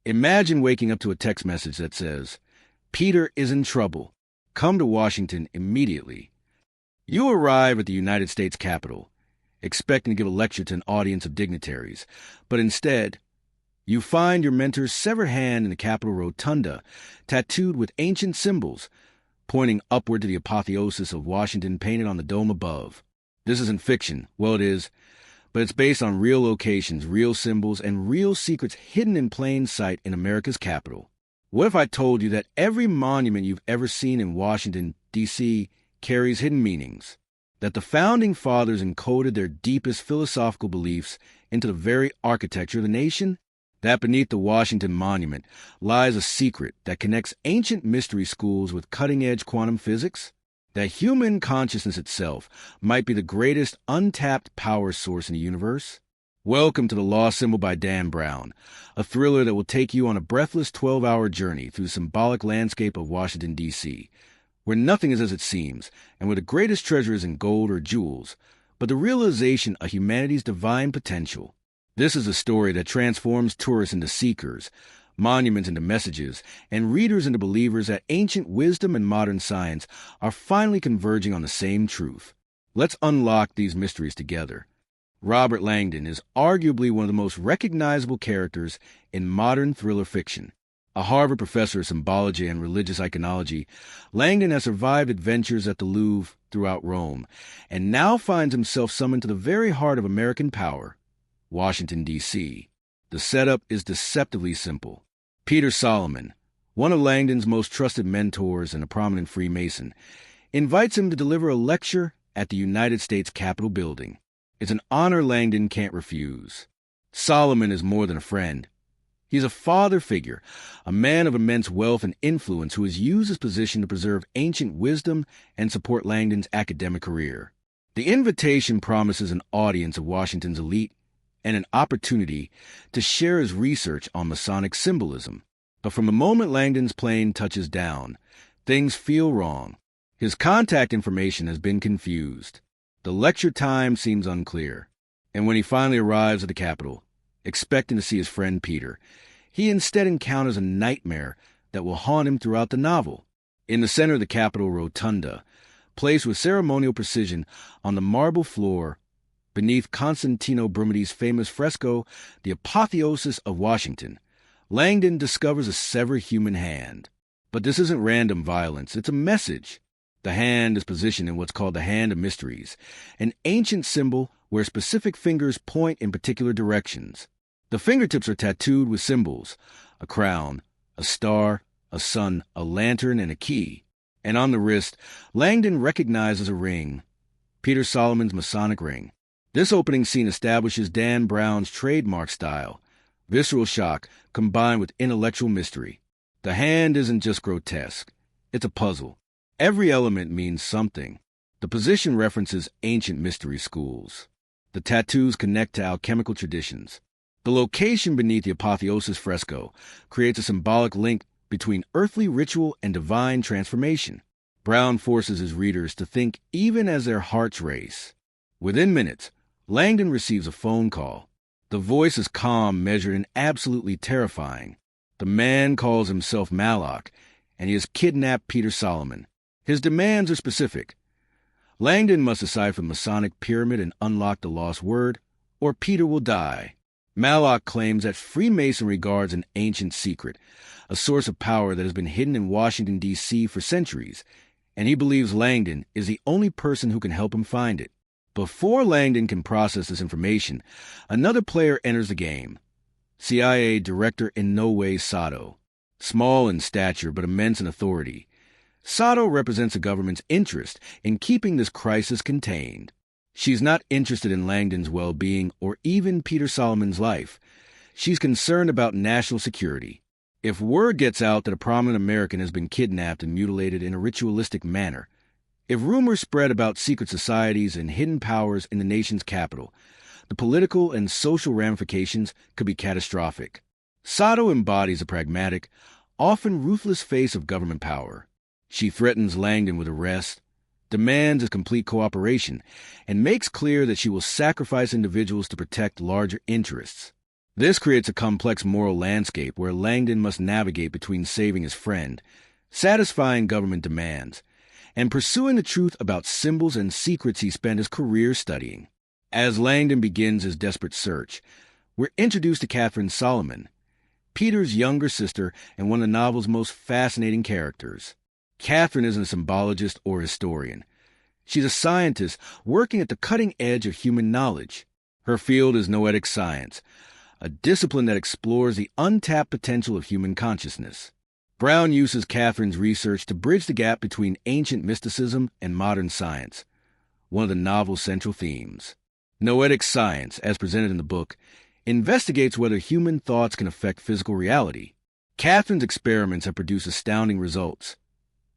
Imagine waking up to a text message that says, "Peter is in trouble. Come to Washington immediately." You arrive at the United States Capitol, expecting to give a lecture to an audience of dignitaries, but instead, you find your mentor's severed hand in the Capitol rotunda, tattooed with ancient symbols, pointing upward to the apotheosis of Washington painted on the dome above. This isn't fiction. Well, it is, but it's based on real locations, real symbols, and real secrets hidden in plain sight in America's capital. What if I told you that every monument you've ever seen in Washington, D.C., carries hidden meanings? That the Founding Fathers encoded their deepest philosophical beliefs into the very architecture of the nation? That beneath the Washington Monument lies a secret that connects ancient mystery schools with cutting-edge quantum physics? That human consciousness itself might be the greatest untapped power source in the universe? Welcome to The Lost Symbol by Dan Brown, a thriller that will take you on a breathless 12-hour journey through the symbolic landscape of Washington, D.C., where nothing is as it seems, and where the greatest treasure isn't gold or jewels, but the realization of humanity's divine potential. This is a story that transforms tourists into seekers, monuments into messages, and readers into believers that ancient wisdom and modern science are finally converging on the same truth. Let's unlock these mysteries together. Robert Langdon is arguably one of the most recognizable characters in modern thriller fiction. A Harvard professor of symbology and religious iconology, Langdon has survived adventures at the Louvre throughout Rome, and now finds himself summoned to the very heart of American power, Washington, D.C. The setup is deceptively simple. Peter Solomon, one of Langdon's most trusted mentors and a prominent Freemason, invites him to deliver a lecture at the United States Capitol building. It's an honor Langdon can't refuse. Solomon is more than a friend. He's a father figure, a man of immense wealth and influence who has used his position to preserve ancient wisdom and support Langdon's academic career. The invitation promises an audience of Washington's elite and an opportunity to share his research on Masonic symbolism. But from the moment Langdon's plane touches down, things feel wrong. His contact information has been confused. The lecture time seems unclear. And when he finally arrives at the Capitol, expecting to see his friend Peter, he instead encounters a nightmare that will haunt him throughout the novel. In the center of the Capitol rotunda, placed with ceremonial precision on the marble floor, beneath Constantino Brumidi's famous fresco, The Apotheosis of Washington, Langdon discovers a severed human hand. But this isn't random violence, it's a message. The hand is positioned in what's called the Hand of Mysteries, an ancient symbol where specific fingers point in particular directions. The fingertips are tattooed with symbols: a crown, a star, a sun, a lantern, and a key. And on the wrist, Langdon recognizes a ring, Peter Solomon's Masonic ring. This opening scene establishes Dan Brown's trademark style, visceral shock combined with intellectual mystery. The hand isn't just grotesque, it's a puzzle. Every element means something. The position references ancient mystery schools. The tattoos connect to alchemical traditions. The location beneath the Apotheosis fresco creates a symbolic link between earthly ritual and divine transformation. Brown forces his readers to think even as their hearts race. Within minutes, Langdon receives a phone call. The voice is calm, measured, and absolutely terrifying. The man calls himself Malak, and he has kidnapped Peter Solomon. His demands are specific. Langdon must decipher the Masonic Pyramid and unlock the lost word, or Peter will die. Malak claims that Freemasonry guards an ancient secret, a source of power that has been hidden in Washington, D.C. for centuries, and he believes Langdon is the only person who can help him find it. Before Langdon can process this information, another player enters the game. CIA Director Inoue Sato. Small in stature but immense in authority, Sato represents the government's interest in keeping this crisis contained. She's not interested in Langdon's well-being or even Peter Solomon's life. She's concerned about national security. If word gets out that a prominent American has been kidnapped and mutilated in a ritualistic manner, if rumors spread about secret societies and hidden powers in the nation's capital, the political and social ramifications could be catastrophic. Sato embodies a pragmatic, often ruthless face of government power. She threatens Langdon with arrest, demands his complete cooperation, and makes clear that she will sacrifice individuals to protect larger interests. This creates a complex moral landscape where Langdon must navigate between saving his friend, satisfying government demands, and pursuing the truth about symbols and secrets he spent his career studying. As Langdon begins his desperate search, we're introduced to Katherine Solomon, Peter's younger sister and one of the novel's most fascinating characters. Katherine isn't a symbologist or historian. She's a scientist working at the cutting edge of human knowledge. Her field is noetic science, a discipline that explores the untapped potential of human consciousness. Brown uses Katherine's research to bridge the gap between ancient mysticism and modern science, one of the novel's central themes. Noetic science, as presented in the book, investigates whether human thoughts can affect physical reality. Katherine's experiments have produced astounding results.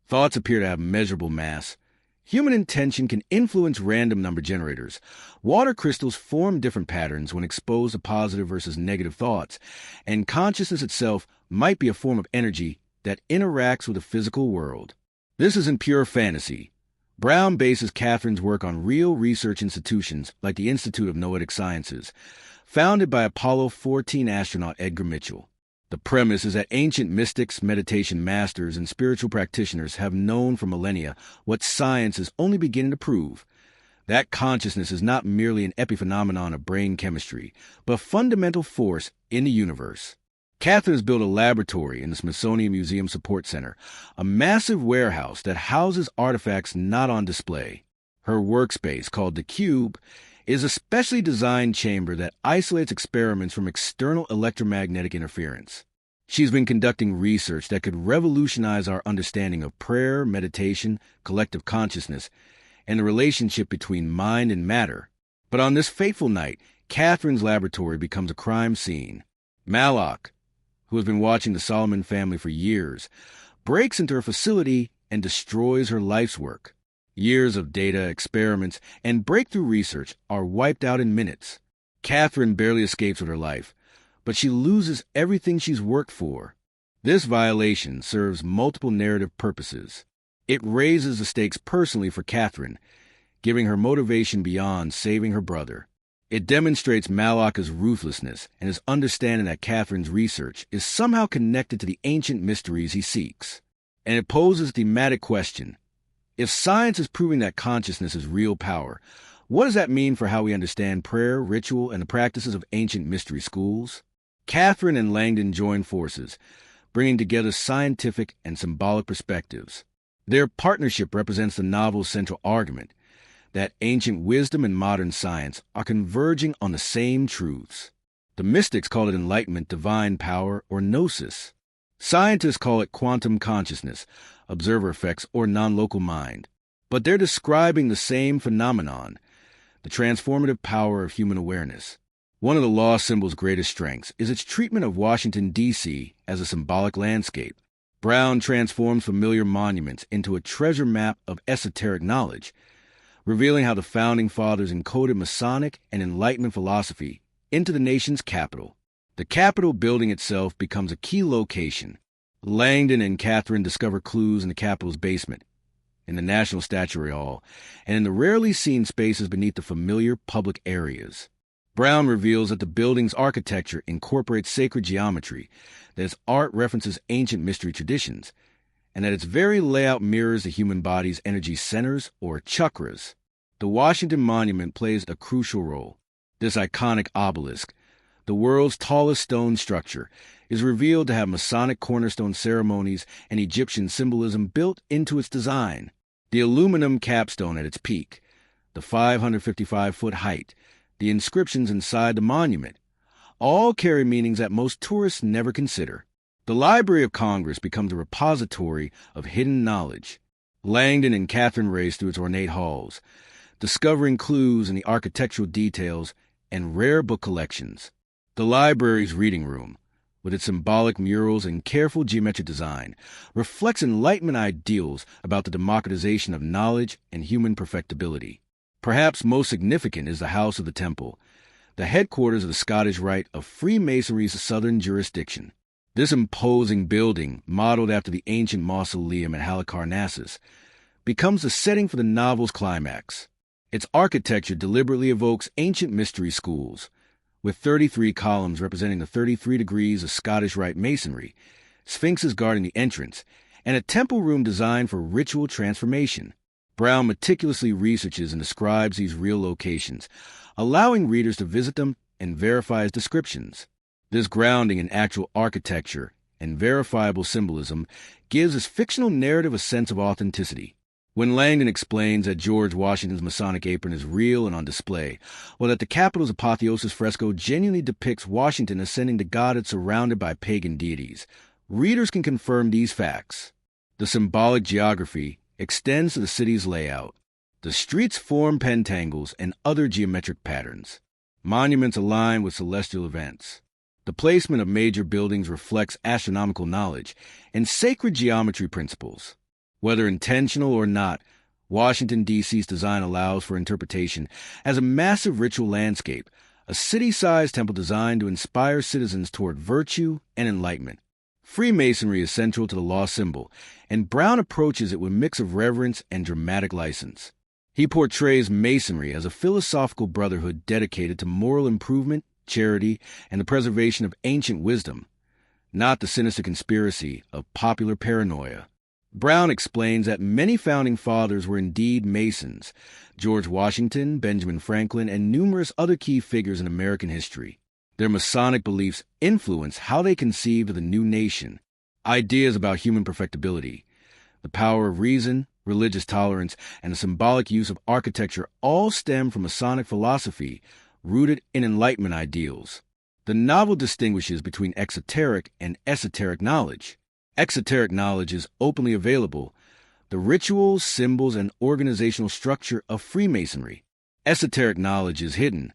Thoughts appear to have measurable mass. Human intention can influence random number generators. Water crystals form different patterns when exposed to positive versus negative thoughts, and consciousness itself might be a form of energy that interacts with the physical world. This isn't pure fantasy. Brown bases Katherine's work on real research institutions like the Institute of Noetic Sciences, founded by Apollo 14 astronaut Edgar Mitchell. The premise is that ancient mystics, meditation masters, and spiritual practitioners have known for millennia what science is only beginning to prove: that consciousness is not merely an epiphenomenon of brain chemistry, but a fundamental force in the universe. Katherine has built a laboratory in the Smithsonian Museum Support Center, a massive warehouse that houses artifacts not on display. Her workspace, called the Cube, is a specially designed chamber that isolates experiments from external electromagnetic interference. She's been conducting research that could revolutionize our understanding of prayer, meditation, collective consciousness, and the relationship between mind and matter. But on this fateful night, Katherine's laboratory becomes a crime scene. Malak, who has been watching the Solomon family for years, breaks into her facility and destroys her life's work. Years of data, experiments, and breakthrough research are wiped out in minutes. Katherine barely escapes with her life, but she loses everything she's worked for. This violation serves multiple narrative purposes. It raises the stakes personally for Katherine, giving her motivation beyond saving her brother. It demonstrates Malak's ruthlessness and his understanding that Katherine's research is somehow connected to the ancient mysteries he seeks. And it poses a thematic question: if science is proving that consciousness is real power, what does that mean for how we understand prayer, ritual, and the practices of ancient mystery schools? Katherine and Langdon join forces, bringing together scientific and symbolic perspectives. Their partnership represents the novel's central argument, that ancient wisdom and modern science are converging on the same truths. The mystics call it enlightenment, divine power, or gnosis. Scientists call it quantum consciousness, observer effects, or non-local mind. But they're describing the same phenomenon, the transformative power of human awareness. One of the law symbol's greatest strengths is its treatment of Washington, D.C. as a symbolic landscape. Brown transforms familiar monuments into a treasure map of esoteric knowledge, revealing how the Founding Fathers encoded Masonic and Enlightenment philosophy into the nation's capital. The Capitol building itself becomes a key location. Langdon and Katherine discover clues in the Capitol's basement, in the National Statuary Hall, and in the rarely seen spaces beneath the familiar public areas. Brown reveals that the building's architecture incorporates sacred geometry, that its art references ancient mystery traditions, and that its very layout mirrors the human body's energy centers, or chakras. The Washington Monument plays a crucial role. This iconic obelisk, the world's tallest stone structure, is revealed to have Masonic cornerstone ceremonies and Egyptian symbolism built into its design. The aluminum capstone at its peak, the 555-foot height, the inscriptions inside the monument, all carry meanings that most tourists never consider. The Library of Congress becomes a repository of hidden knowledge. Langdon and Katherine race through its ornate halls, discovering clues in the architectural details and rare book collections. The library's reading room, with its symbolic murals and careful geometric design, reflects Enlightenment ideals about the democratization of knowledge and human perfectibility. Perhaps most significant is the House of the Temple, the headquarters of the Scottish Rite of Freemasonry's southern jurisdiction. This imposing building, modeled after the ancient mausoleum at Halicarnassus, becomes the setting for the novel's climax. Its architecture deliberately evokes ancient mystery schools, with 33 columns representing the 33 degrees of Scottish Rite Masonry, sphinxes guarding the entrance, and a temple room designed for ritual transformation. Brown meticulously researches and describes these real locations, allowing readers to visit them and verify his descriptions. This grounding in actual architecture and verifiable symbolism gives his fictional narrative a sense of authenticity. When Langdon explains that George Washington's Masonic apron is real and on display, or that the Capitol's apotheosis fresco genuinely depicts Washington ascending to godhood surrounded by pagan deities, readers can confirm these facts. The symbolic geography extends to the city's layout. The streets form pentangles and other geometric patterns. Monuments align with celestial events. The placement of major buildings reflects astronomical knowledge and sacred geometry principles. Whether intentional or not, Washington, D.C.'s design allows for interpretation as a massive ritual landscape, a city-sized temple designed to inspire citizens toward virtue and enlightenment. Freemasonry is central to the lost symbol, and Brown approaches it with a mix of reverence and dramatic license. He portrays Masonry as a philosophical brotherhood dedicated to moral improvement, charity, and the preservation of ancient wisdom, not the sinister conspiracy of popular paranoia. Brown explains that many founding fathers were indeed Masons: George Washington, Benjamin Franklin, and numerous other key figures in American history. Their Masonic beliefs influence how they conceived of the new nation. Ideas about human perfectibility, the power of reason, religious tolerance, and the symbolic use of architecture all stem from Masonic philosophy rooted in Enlightenment ideals. The novel distinguishes between exoteric and esoteric knowledge. Exoteric knowledge is openly available, the rituals, symbols, and organizational structure of Freemasonry. Esoteric knowledge is hidden,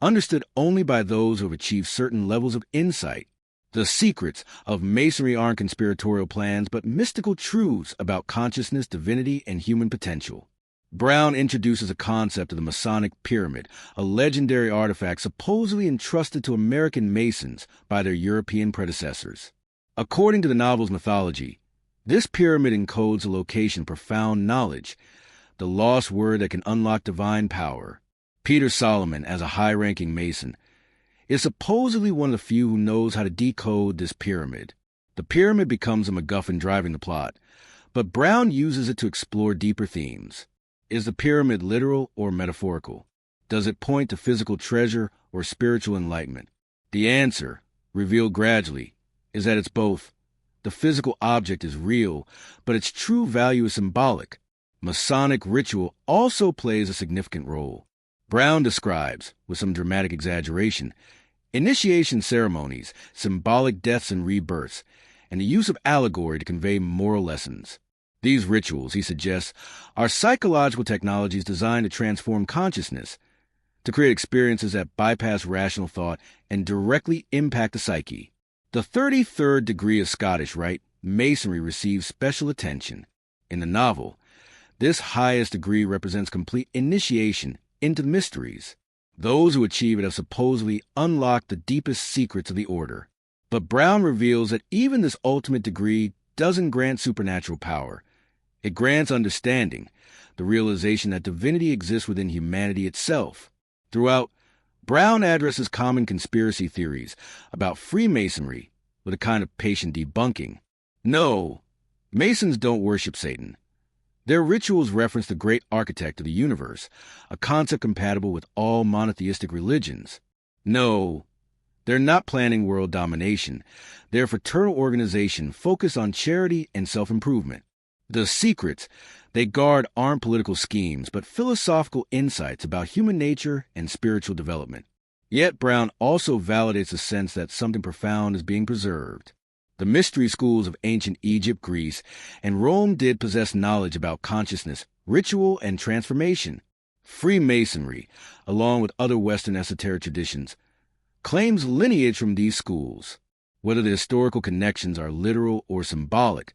understood only by those who have achieved certain levels of insight. The secrets of Masonry aren't conspiratorial plans, but mystical truths about consciousness, divinity, and human potential. Brown introduces a concept of the Masonic Pyramid, a legendary artifact supposedly entrusted to American Masons by their European predecessors. According to the novel's mythology, this pyramid encodes a location of profound knowledge, the lost word that can unlock divine power. Peter Solomon, as a high-ranking Mason, is supposedly one of the few who knows how to decode this pyramid. The pyramid becomes a MacGuffin driving the plot, but Brown uses it to explore deeper themes. Is the pyramid literal or metaphorical? Does it point to physical treasure or spiritual enlightenment? The answer, revealed gradually, is that it's both. The physical object is real, but its true value is symbolic. Masonic ritual also plays a significant role. Brown describes, with some dramatic exaggeration, initiation ceremonies, symbolic deaths and rebirths, and the use of allegory to convey moral lessons. These rituals, he suggests, are psychological technologies designed to transform consciousness, to create experiences that bypass rational thought and directly impact the psyche. The 33rd degree of Scottish Rite Masonry receives special attention. In the novel, this highest degree represents complete initiation into the mysteries. Those who achieve it have supposedly unlocked the deepest secrets of the order. But Brown reveals that even this ultimate degree doesn't grant supernatural power. It grants understanding, the realization that divinity exists within humanity itself. Throughout, Brown addresses common conspiracy theories about Freemasonry with a kind of patient debunking. No, Masons don't worship Satan. Their rituals reference the great architect of the universe, a concept compatible with all monotheistic religions. No, they're not planning world domination. They're a fraternal organization focused on charity and self-improvement. The secrets they guard aren't political schemes, but philosophical insights about human nature and spiritual development. Yet Brown also validates the sense that something profound is being preserved. The mystery schools of ancient Egypt, Greece, and Rome did possess knowledge about consciousness, ritual, and transformation. Freemasonry, along with other Western esoteric traditions, claims lineage from these schools. Whether the historical connections are literal or symbolic,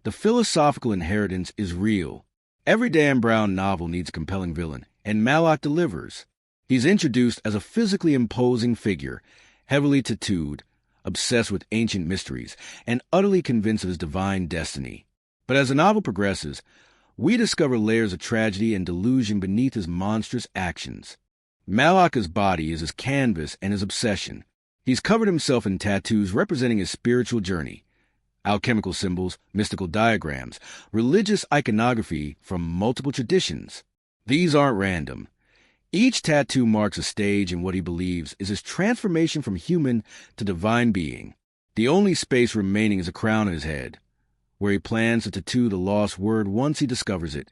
the philosophical inheritance is real. Every Dan Brown novel needs a compelling villain, and Malloch delivers. He's introduced as a physically imposing figure, heavily tattooed, obsessed with ancient mysteries, and utterly convinced of his divine destiny. But as the novel progresses, we discover layers of tragedy and delusion beneath his monstrous actions. Malaka's body is his canvas and his obsession. He's covered himself in tattoos representing his spiritual journey. Alchemical symbols, mystical diagrams, religious iconography from multiple traditions. These aren't random. Each tattoo marks a stage in what he believes is his transformation from human to divine being. The only space remaining is a crown on his head, where he plans to tattoo the lost word once he discovers it,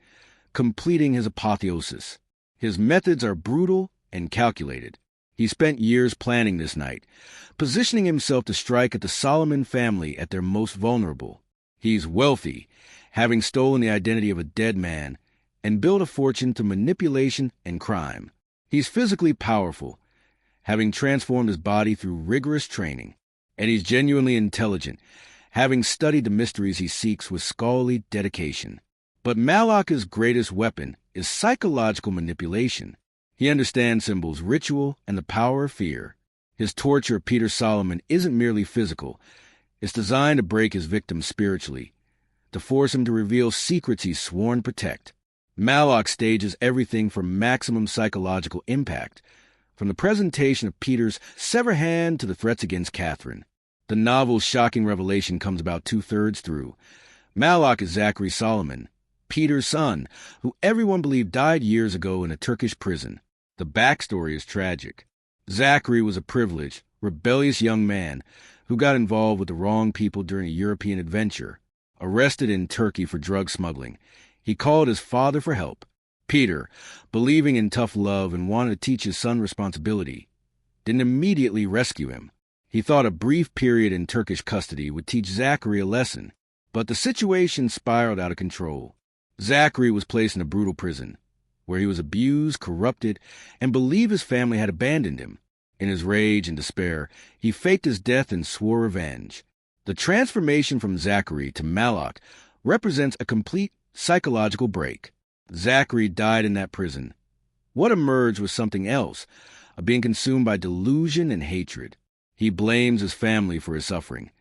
completing his apotheosis. His methods are brutal and calculated. He spent years planning this night, positioning himself to strike at the Solomon family at their most vulnerable. He's wealthy, having stolen the identity of a dead man, and built a fortune through manipulation and crime. He's physically powerful, having transformed his body through rigorous training. And he's genuinely intelligent, having studied the mysteries he seeks with scholarly dedication. But Malaka's greatest weapon is psychological manipulation. He understands symbols, ritual, and the power of fear. His torture of Peter Solomon isn't merely physical. It's designed to break his victim spiritually, to force him to reveal secrets he's sworn to protect. Malak stages everything for maximum psychological impact, from the presentation of Peter's severed hand to the threats against Katherine. The novel's shocking revelation comes about two-thirds through. Malak is Zachary Solomon, Peter's son, who everyone believed died years ago in a Turkish prison. The backstory is tragic. Zachary was a privileged, rebellious young man who got involved with the wrong people during a European adventure. Arrested in Turkey for drug smuggling, he called his father for help. Peter, believing in tough love and wanting to teach his son responsibility, didn't immediately rescue him. He thought a brief period in Turkish custody would teach Zachary a lesson, but the situation spiraled out of control. Zachary was placed in a brutal prison, where he was abused, corrupted, and believed his family had abandoned him. In his rage and despair, he faked his death and swore revenge. The transformation from Zachary to Malak represents a complete psychological break. Zachary died in that prison. What emerged was something else, a being consumed by delusion and hatred. He blames his family for his suffering,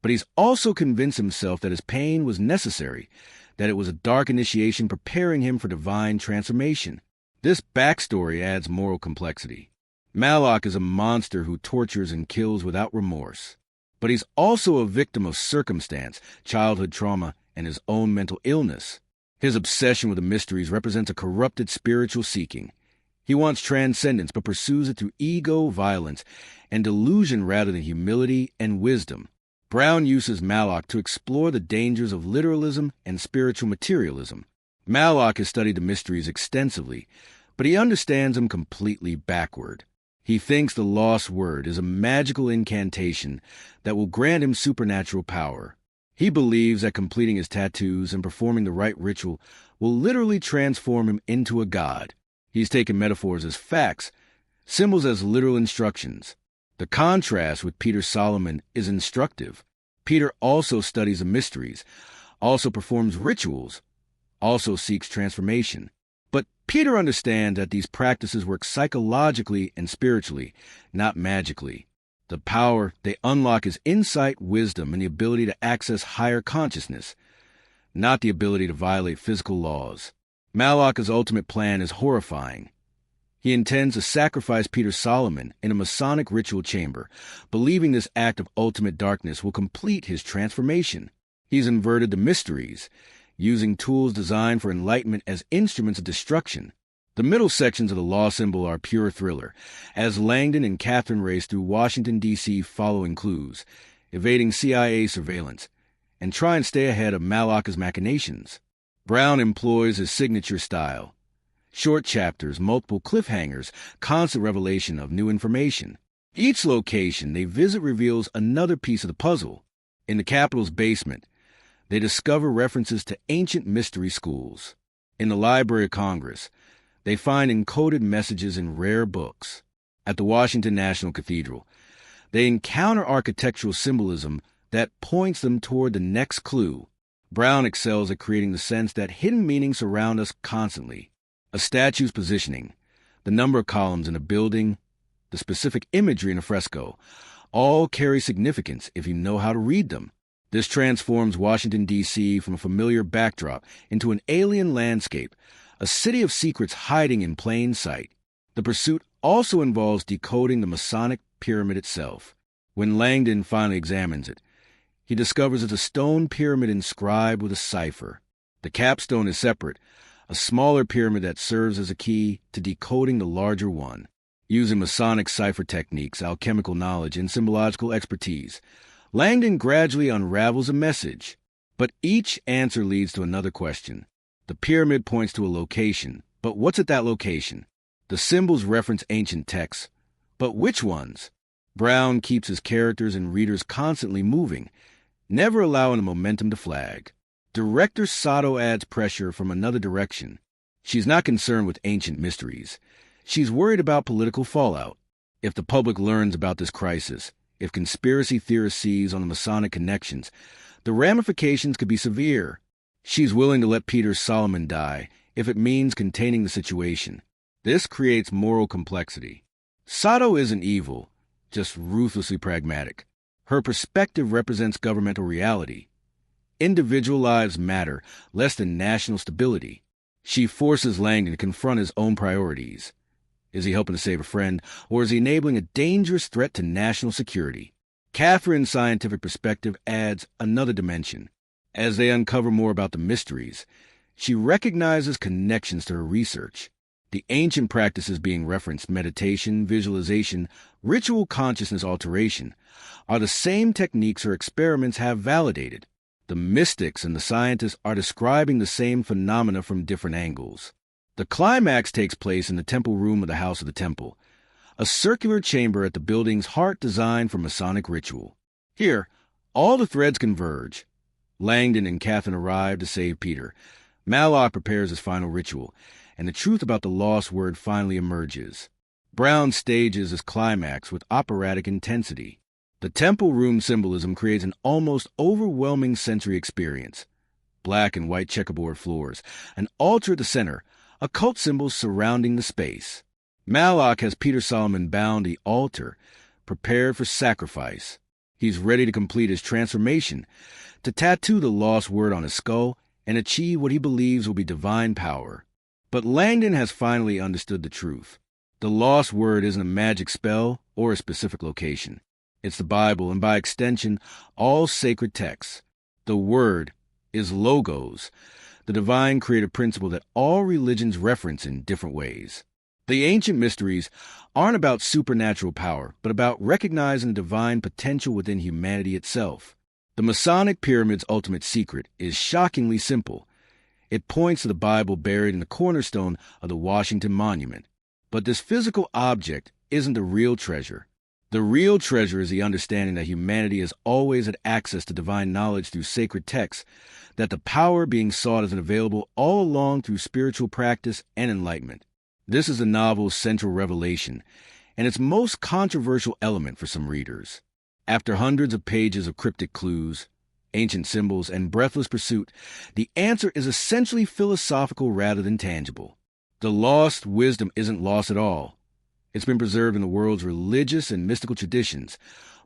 but he's also convinced himself that his pain was necessary, that it was a dark initiation preparing him for divine transformation. This backstory adds moral complexity. Malak is a monster who tortures and kills without remorse, but he's also a victim of circumstance, childhood trauma, and his own mental illness. His obsession with the mysteries represents a corrupted spiritual seeking. He wants transcendence but pursues it through ego, violence, and delusion rather than humility and wisdom. Brown uses Malak to explore the dangers of literalism and spiritual materialism. Malak has studied the mysteries extensively, but he understands them completely backward. He thinks the lost word is a magical incantation that will grant him supernatural power. He believes that completing his tattoos and performing the right ritual will literally transform him into a god. He's taken metaphors as facts, symbols as literal instructions. The contrast with Peter Solomon is instructive. Peter also studies the mysteries, also performs rituals, also seeks transformation. But Peter understands that these practices work psychologically and spiritually, not magically. The power they unlock is insight, wisdom, and the ability to access higher consciousness, not the ability to violate physical laws. Malak's ultimate plan is horrifying. He intends to sacrifice Peter Solomon in a Masonic ritual chamber, believing this act of ultimate darkness will complete his transformation. He's inverted the mysteries, using tools designed for enlightenment as instruments of destruction. The middle sections of the law symbol are pure thriller, as Langdon and Katherine race through Washington, D.C. following clues, evading CIA surveillance, and try and stay ahead of Malaka's machinations. Brown employs his signature style. Short chapters, multiple cliffhangers, constant revelation of new information. Each location they visit reveals another piece of the puzzle. In the Capitol's basement, they discover references to ancient mystery schools. In the Library of Congress, they find encoded messages in rare books. At the Washington National Cathedral, they encounter architectural symbolism that points them toward the next clue. Brown excels at creating the sense that hidden meanings surround us constantly. A statue's positioning, the number of columns in a building, the specific imagery in a fresco, all carry significance if you know how to read them. This transforms Washington, D.C. from a familiar backdrop into an alien landscape, a city of secrets hiding in plain sight. The pursuit also involves decoding the Masonic Pyramid itself. When Langdon finally examines it, he discovers it's a stone pyramid inscribed with a cipher. The capstone is separate, a smaller pyramid that serves as a key to decoding the larger one. Using Masonic cipher techniques, alchemical knowledge, and symbological expertise, Langdon gradually unravels a message. But each answer leads to another question. The pyramid points to a location, but what's at that location? The symbols reference ancient texts, but which ones? Brown keeps his characters and readers constantly moving, never allowing the momentum to flag. Director Sato adds pressure from another direction. She's not concerned with ancient mysteries. She's worried about political fallout. If the public learns about this crisis, if conspiracy theorists seize on the Masonic connections, the ramifications could be severe. She's willing to let Peter Solomon die if it means containing the situation. This creates moral complexity. Sato isn't evil, just ruthlessly pragmatic. Her perspective represents governmental reality. Individual lives matter less than national stability. She forces Langdon to confront his own priorities. Is he helping to save a friend, or is he enabling a dangerous threat to national security? Katherine's scientific perspective adds another dimension. As they uncover more about the mysteries, she recognizes connections to her research. The ancient practices being referenced, meditation, visualization, ritual consciousness alteration, are the same techniques her experiments have validated. The mystics and the scientists are describing the same phenomena from different angles. The climax takes place in the temple room of the House of the Temple, a circular chamber at the building's heart designed for Masonic ritual. Here, all the threads converge. Langdon and Katherine arrive to save Peter. Malloch prepares his final ritual, and the truth about the lost word finally emerges. Brown stages his climax with operatic intensity. The temple room symbolism creates an almost overwhelming sensory experience. Black and white checkerboard floors, an altar at the center, occult symbols surrounding the space. Malloch has Peter Solomon bound the altar, prepared for sacrifice. He's ready to complete his transformation, to tattoo the lost word on his skull and achieve what he believes will be divine power. But Langdon has finally understood the truth. The lost word isn't a magic spell or a specific location. It's the Bible, and by extension, all sacred texts. The word is logos, the divine creative principle that all religions reference in different ways. The ancient mysteries aren't about supernatural power, but about recognizing the divine potential within humanity itself. The Masonic Pyramid's ultimate secret is shockingly simple. It points to the Bible buried in the cornerstone of the Washington Monument. But this physical object isn't the real treasure. The real treasure is the understanding that humanity has always had access to divine knowledge through sacred texts, that the power being sought is available all along through spiritual practice and enlightenment. This is the novel's central revelation, and its most controversial element for some readers. After hundreds of pages of cryptic clues, ancient symbols, and breathless pursuit, the answer is essentially philosophical rather than tangible. The lost wisdom isn't lost at all. It's been preserved in the world's religious and mystical traditions,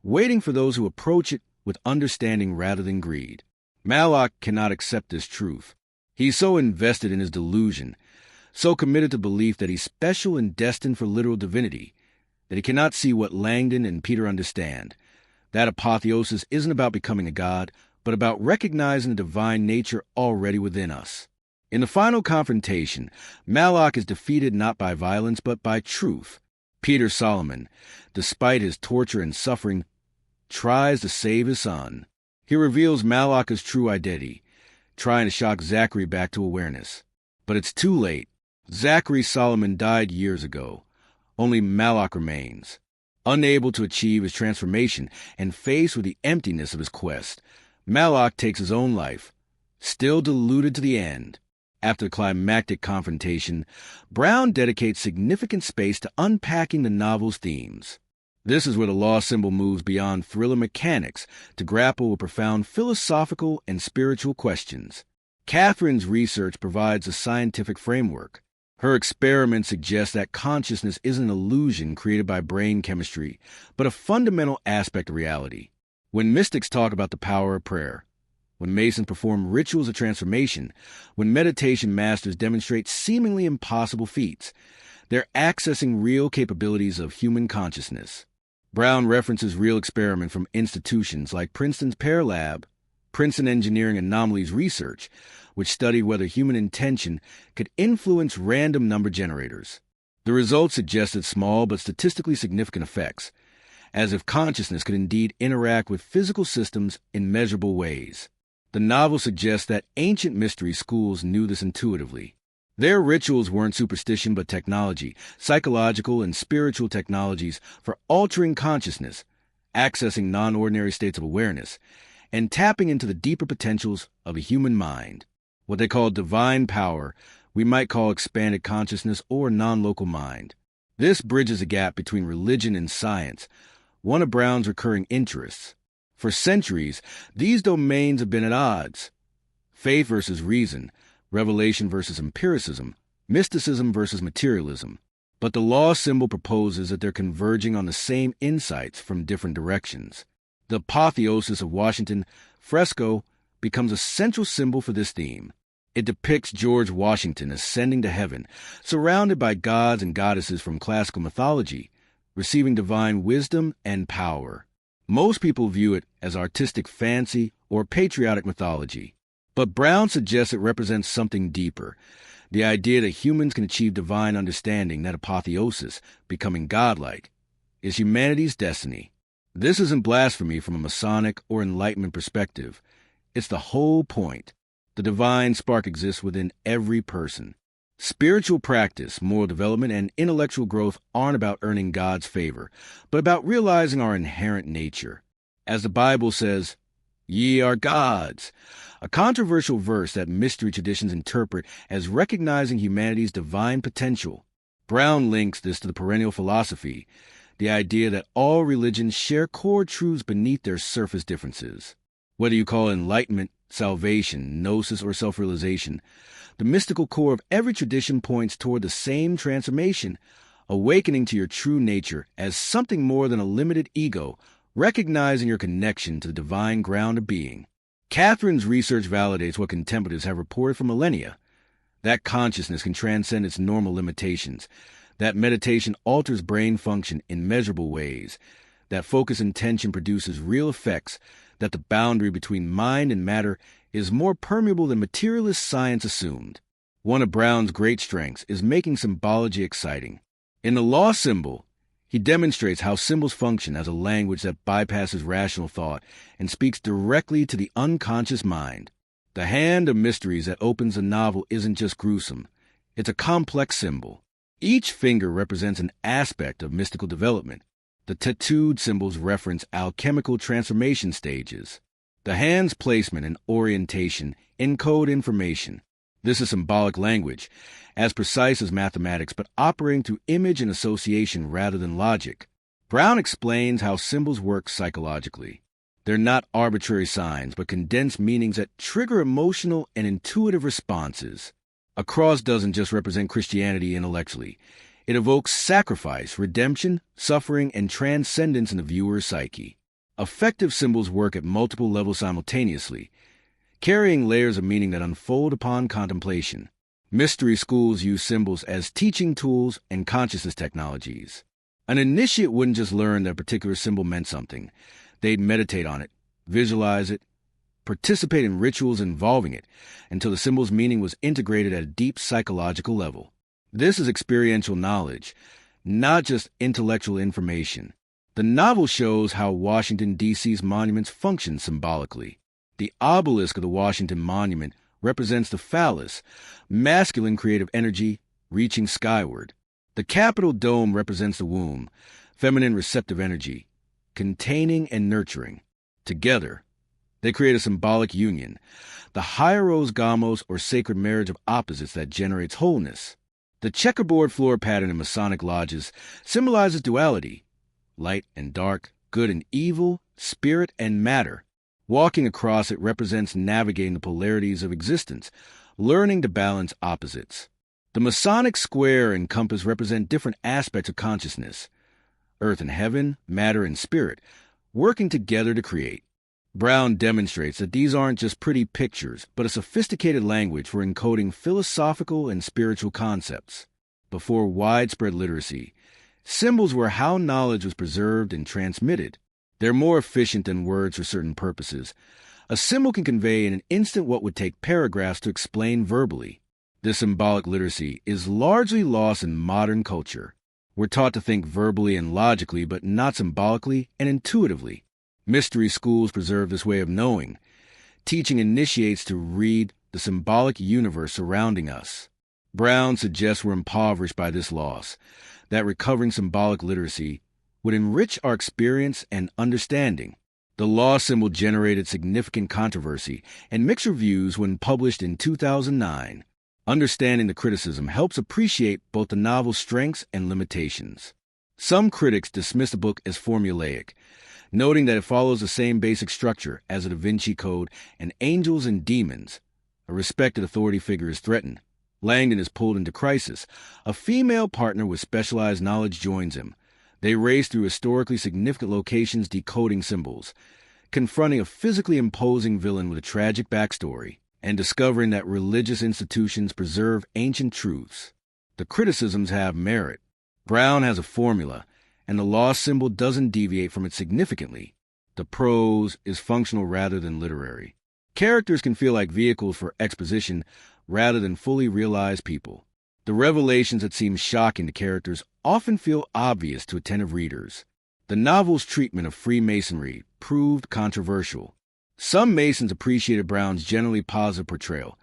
waiting for those who approach it with understanding rather than greed. Malloch cannot accept this truth. He's so invested in his delusion, so committed to belief that he's special and destined for literal divinity, that he cannot see what Langdon and Peter understand. That apotheosis isn't about becoming a god, but about recognizing the divine nature already within us. In the final confrontation, Malloch is defeated not by violence but by truth. Peter Solomon, despite his torture and suffering, tries to save his son. He reveals Malloch's true identity, trying to shock Zachary back to awareness. But it's too late. Zachary Solomon died years ago. Only Malloch remains. Unable to achieve his transformation and faced with the emptiness of his quest, Malloch takes his own life, still deluded to the end. After the climactic confrontation, Brown dedicates significant space to unpacking the novel's themes. This is where the lost symbol moves beyond thriller mechanics to grapple with profound philosophical and spiritual questions. Katherine's research provides a scientific framework. Her experiments suggest that consciousness isn't an illusion created by brain chemistry, but a fundamental aspect of reality. When mystics talk about the power of prayer, when Masons perform rituals of transformation, when meditation masters demonstrate seemingly impossible feats, They're accessing real capabilities of human consciousness. Brown references real experiments from institutions like Princeton's Pear Lab, Princeton Engineering Anomalies Research, which studied whether human intention could influence random number generators. The results suggested small but statistically significant effects, as if consciousness could indeed interact with physical systems in measurable ways. The novel suggests that ancient mystery schools knew this intuitively. Their rituals weren't superstition but technology, psychological and spiritual technologies for altering consciousness, accessing non-ordinary states of awareness, and tapping into the deeper potentials of a human mind. What they call divine power, we might call expanded consciousness or non-local mind. This bridges a gap between religion and science, one of Brown's recurring interests. For centuries, these domains have been at odds. Faith versus reason, revelation versus empiricism, mysticism versus materialism. But the law symbol proposes that they're converging on the same insights from different directions. The apotheosis of Washington fresco becomes a central symbol for this theme. It depicts George Washington ascending to heaven, surrounded by gods and goddesses from classical mythology, receiving divine wisdom and power. Most people view it as artistic fancy or patriotic mythology, but Brown suggests it represents something deeper, the idea that humans can achieve divine understanding, that apotheosis, becoming godlike, is humanity's destiny. This isn't blasphemy from a Masonic or Enlightenment perspective. It's the whole point. The divine spark exists within every person. Spiritual practice, moral development, and intellectual growth aren't about earning God's favor, but about realizing our inherent nature. As the Bible says, "Ye are gods," a controversial verse that mystery traditions interpret as recognizing humanity's divine potential. Brown links this to the perennial philosophy, the idea that all religions share core truths beneath their surface differences. Whether you call it enlightenment, salvation, gnosis, or self-realization, the mystical core of every tradition points toward the same transformation, awakening to your true nature as something more than a limited ego, recognizing your connection to the divine ground of being. Katherine's research validates what contemplatives have reported for millennia, that consciousness can transcend its normal limitations, that meditation alters brain function in measurable ways, that focus intention produces real effects, that the boundary between mind and matter is more permeable than materialist science assumed. One of Brown's great strengths is making symbology exciting. In the law symbol, he demonstrates how symbols function as a language that bypasses rational thought and speaks directly to the unconscious mind. The hand of mysteries that opens the novel isn't just gruesome. It's a complex symbol. Each finger represents an aspect of mystical development. The tattooed symbols reference alchemical transformation stages. The hand's placement and orientation encode information. This is symbolic language, as precise as mathematics, but operating through image and association rather than logic. Brown explains how symbols work psychologically. They're not arbitrary signs, but condensed meanings that trigger emotional and intuitive responses. A cross doesn't just represent Christianity intellectually. It evokes sacrifice, redemption, suffering, and transcendence in the viewer's psyche. Effective symbols work at multiple levels simultaneously, carrying layers of meaning that unfold upon contemplation. Mystery schools use symbols as teaching tools and consciousness technologies. An initiate wouldn't just learn that a particular symbol meant something. They'd meditate on it, visualize it, participate in rituals involving it, until the symbol's meaning was integrated at a deep psychological level. This is experiential knowledge, not just intellectual information. The novel shows how Washington, D.C.'s monuments function symbolically. The obelisk of the Washington Monument represents the phallus, masculine creative energy reaching skyward. The Capitol dome represents the womb, feminine receptive energy, containing and nurturing. Together, they create a symbolic union, the hieros gamos, or sacred marriage of opposites that generates wholeness. The checkerboard floor pattern in Masonic lodges symbolizes duality, light and dark, good and evil, spirit and matter. Walking across it represents navigating the polarities of existence, learning to balance opposites. The Masonic square and compass represent different aspects of consciousness, earth and heaven, matter and spirit, working together to create. Brown demonstrates that these aren't just pretty pictures, but a sophisticated language for encoding philosophical and spiritual concepts. before widespread literacy, symbols were how knowledge was preserved and transmitted. They're more efficient than words for certain purposes. A symbol can convey in an instant what would take paragraphs to explain verbally. This symbolic literacy is largely lost in modern culture. We're taught to think verbally and logically, but not symbolically and intuitively. Mystery schools preserve this way of knowing. Teaching initiates to read the symbolic universe surrounding us. Brown suggests we're impoverished by this loss, that recovering symbolic literacy would enrich our experience and understanding. The lost symbol generated significant controversy and mixed reviews when published in 2009. Understanding the criticism helps appreciate both the novel's strengths and limitations. Some critics dismiss the book as formulaic, noting that it follows the same basic structure as the Da Vinci Code and Angels and Demons. A respected authority figure is threatened. Langdon is pulled into crisis. A female partner with specialized knowledge joins him. They race through historically significant locations decoding symbols, confronting a physically imposing villain with a tragic backstory, and discovering that religious institutions preserve ancient truths. The criticisms have merit. Brown has a formula, and the lost symbol doesn't deviate from it significantly. The prose is functional rather than literary. Characters can feel like vehicles for exposition rather than fully realized people. The revelations that seem shocking to characters often feel obvious to attentive readers. The novel's treatment of Freemasonry proved controversial. Some Masons appreciated Brown's generally positive portrayal,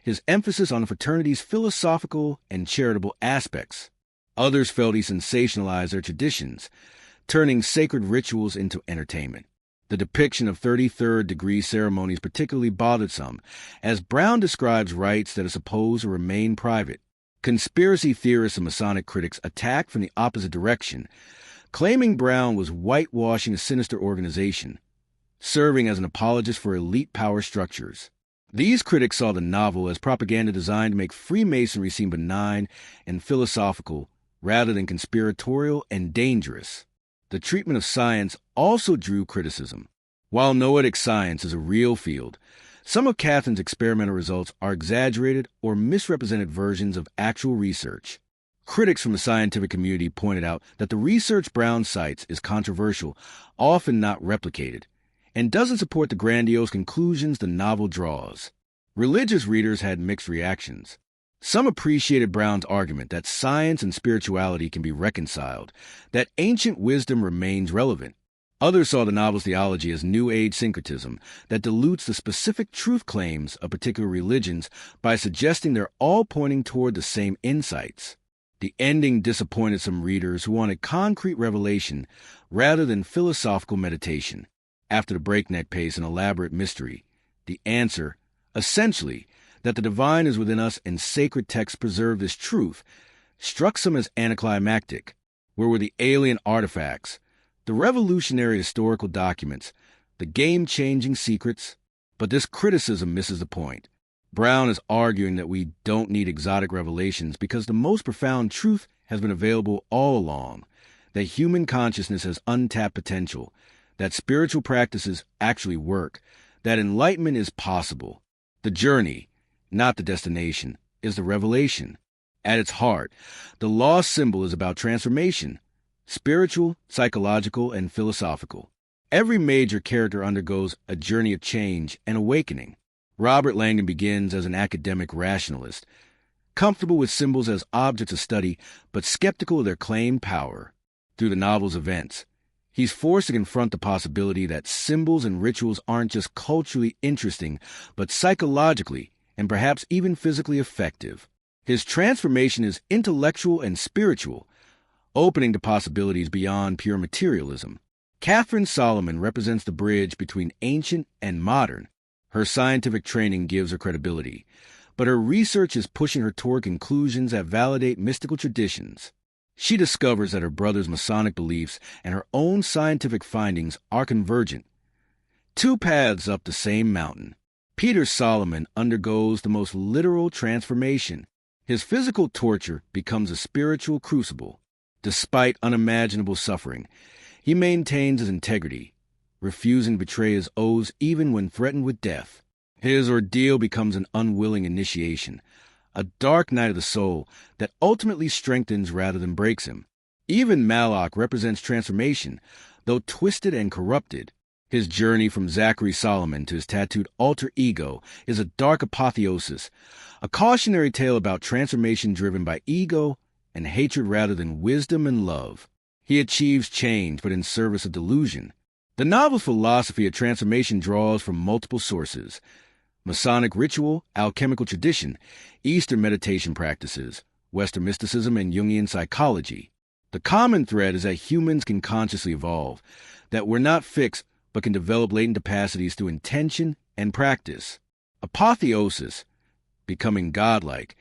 his emphasis on the fraternity's philosophical and charitable aspects. Others felt he sensationalized their traditions, turning sacred rituals into entertainment. The depiction of 33rd degree ceremonies particularly bothered some, as Brown describes rites that are supposed to remain private. Conspiracy theorists and Masonic critics attacked from the opposite direction, claiming Brown was whitewashing a sinister organization, serving as an apologist for elite power structures. These critics saw the novel as propaganda designed to make Freemasonry seem benign and philosophical rather than conspiratorial and dangerous. The treatment of science also drew criticism. While noetic science is a real field, some of Katherine's experimental results are exaggerated or misrepresented versions of actual research. Critics from the scientific community pointed out that the research Brown cites is controversial, often not replicated, and doesn't support the grandiose conclusions the novel draws. Religious readers had mixed reactions. Some appreciated Brown's argument that science and spirituality can be reconciled, that ancient wisdom remains relevant. Others saw the novel's theology as New Age syncretism that dilutes the specific truth claims of particular religions by suggesting they're all pointing toward the same insights. The ending disappointed some readers who wanted concrete revelation rather than philosophical meditation. After the breakneck pace and elaborate mystery, the answer, essentially, that the divine is within us and sacred texts preserve this truth, struck some as anticlimactic. Where were the alien artifacts, the revolutionary historical documents, the game-changing secrets? But this criticism misses the point. Brown is arguing that we don't need exotic revelations because the most profound truth has been available all along, that human consciousness has untapped potential, that spiritual practices actually work, that enlightenment is possible. The journey, not the destination, is the revelation. At its heart, the lost symbol is about transformation, spiritual, psychological, and philosophical. Every major character undergoes a journey of change and awakening. Robert Langdon begins as an academic rationalist, comfortable with symbols as objects of study, but skeptical of their claimed power. Through the novel's events, he's forced to confront the possibility that symbols and rituals aren't just culturally interesting, but psychologically and perhaps even physically effective. His transformation is intellectual and spiritual, opening to possibilities beyond pure materialism. Katherine Solomon represents the bridge between ancient and modern. Her scientific training gives her credibility, but her research is pushing her toward conclusions that validate mystical traditions. She discovers that her brother's Masonic beliefs and her own scientific findings are convergent. Two paths up the same mountain. Peter Solomon undergoes the most literal transformation. His physical torture becomes a spiritual crucible. Despite unimaginable suffering, he maintains his integrity, refusing to betray his oaths even when threatened with death. His ordeal becomes an unwilling initiation, a dark night of the soul that ultimately strengthens rather than breaks him. Even Malak represents transformation, though twisted and corrupted. His journey from Zachary Solomon to his tattooed alter ego is a dark apotheosis, a cautionary tale about transformation driven by ego and hatred rather than wisdom and love. He achieves change, but in service of delusion. The novel's philosophy of transformation draws from multiple sources: Masonic ritual, alchemical tradition, Eastern meditation practices, Western mysticism, and Jungian psychology. The common thread is that humans can consciously evolve, that we're not fixed but can develop latent capacities through intention and practice. Apotheosis, becoming godlike,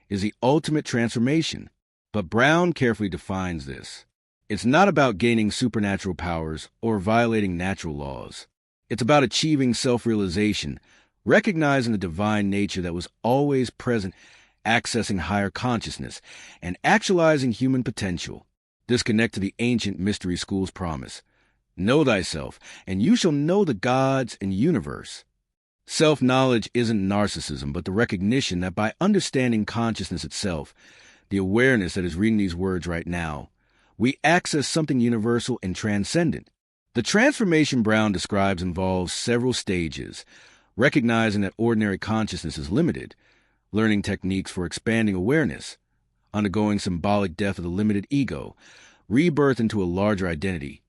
is the ultimate transformation, but Brown carefully defines this. It's not about gaining supernatural powers or violating natural laws. It's about achieving self-realization, recognizing the divine nature that was always present, accessing higher consciousness, and actualizing human potential. This connects to the ancient mystery school's promise: know thyself, and you shall know the gods and universe. Self-knowledge isn't narcissism, but the recognition that by understanding consciousness itself, the awareness that is reading these words right now, we access something universal and transcendent. The transformation Brown describes involves several stages: recognizing that ordinary consciousness is limited, learning techniques for expanding awareness, undergoing symbolic death of the limited ego, rebirth into a larger identity,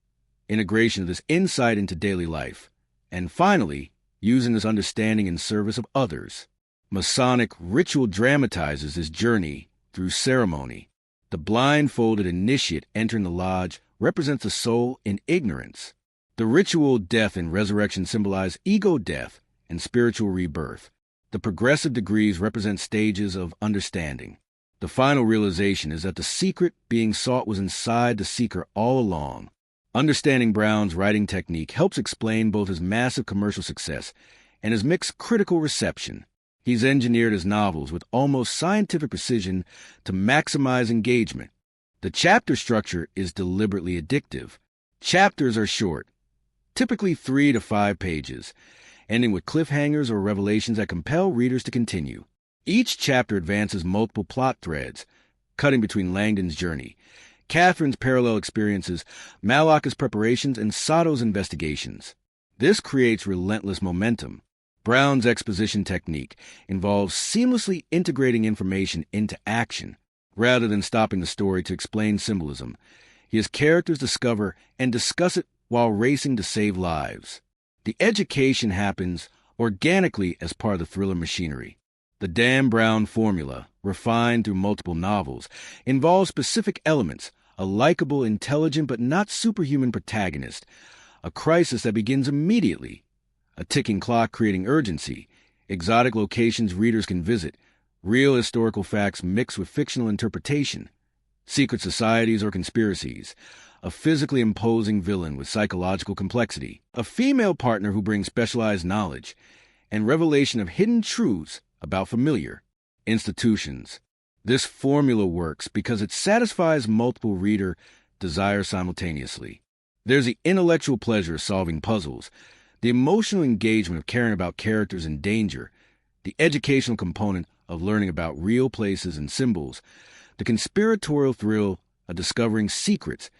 integration of this insight into daily life, and finally, using this understanding in service of others. Masonic ritual dramatizes this journey through ceremony. The blindfolded initiate entering the lodge represents the soul in ignorance. The ritual death and resurrection symbolize ego death and spiritual rebirth. The progressive degrees represent stages of understanding. The final realization is that the secret being sought was inside the seeker all along. Understanding Brown's writing technique helps explain both his massive commercial success and his mixed critical reception. He's engineered his novels with almost scientific precision to maximize engagement. The chapter structure is deliberately addictive. Chapters are short, typically 3 to 5 pages, ending with cliffhangers or revelations that compel readers to continue. Each chapter advances multiple plot threads, cutting between Langdon's journey, Katherine's parallel experiences, Malak's preparations, and Sato's investigations. This creates relentless momentum. Brown's exposition technique involves seamlessly integrating information into action. Rather than stopping the story to explain symbolism, his characters discover and discuss it while racing to save lives. The education happens organically as part of the thriller machinery. The Dan Brown formula, refined through multiple novels, involves specific elements: a likable, intelligent, but not superhuman protagonist, a crisis that begins immediately, a ticking clock creating urgency, exotic locations readers can visit, real historical facts mixed with fictional interpretation, secret societies or conspiracies, a physically imposing villain with psychological complexity, a female partner who brings specialized knowledge, and revelation of hidden truths about familiar institutions. This formula works because it satisfies multiple reader desires simultaneously. There's the intellectual pleasure of solving puzzles, the emotional engagement of caring about characters in danger, the educational component of learning about real places and symbols, the conspiratorial thrill of discovering secrets,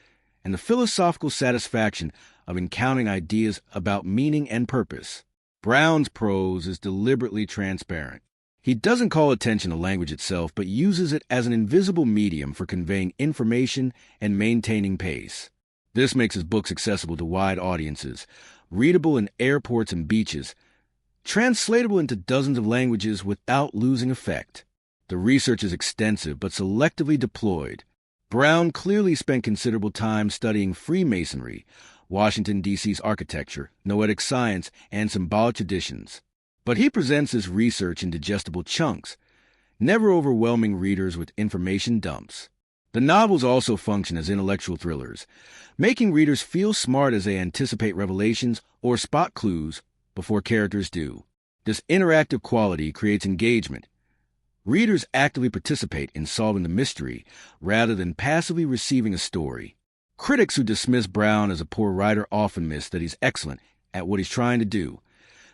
and the philosophical satisfaction of encountering ideas about meaning and purpose. Brown's prose is deliberately transparent. He doesn't call attention to language itself, but uses it as an invisible medium for conveying information and maintaining pace. This makes his books accessible to wide audiences, readable in airports and beaches, translatable into dozens of languages without losing effect. The research is extensive but selectively deployed. Brown clearly spent considerable time studying Freemasonry, Washington, D.C.'s architecture, noetic science, and symbolic traditions. But he presents his research in digestible chunks, never overwhelming readers with information dumps. The novels also function as intellectual thrillers, making readers feel smart as they anticipate revelations or spot clues before characters do. This interactive quality creates engagement. Readers actively participate in solving the mystery rather than passively receiving a story. Critics who dismiss Brown as a poor writer often miss that he's excellent at what he's trying to do: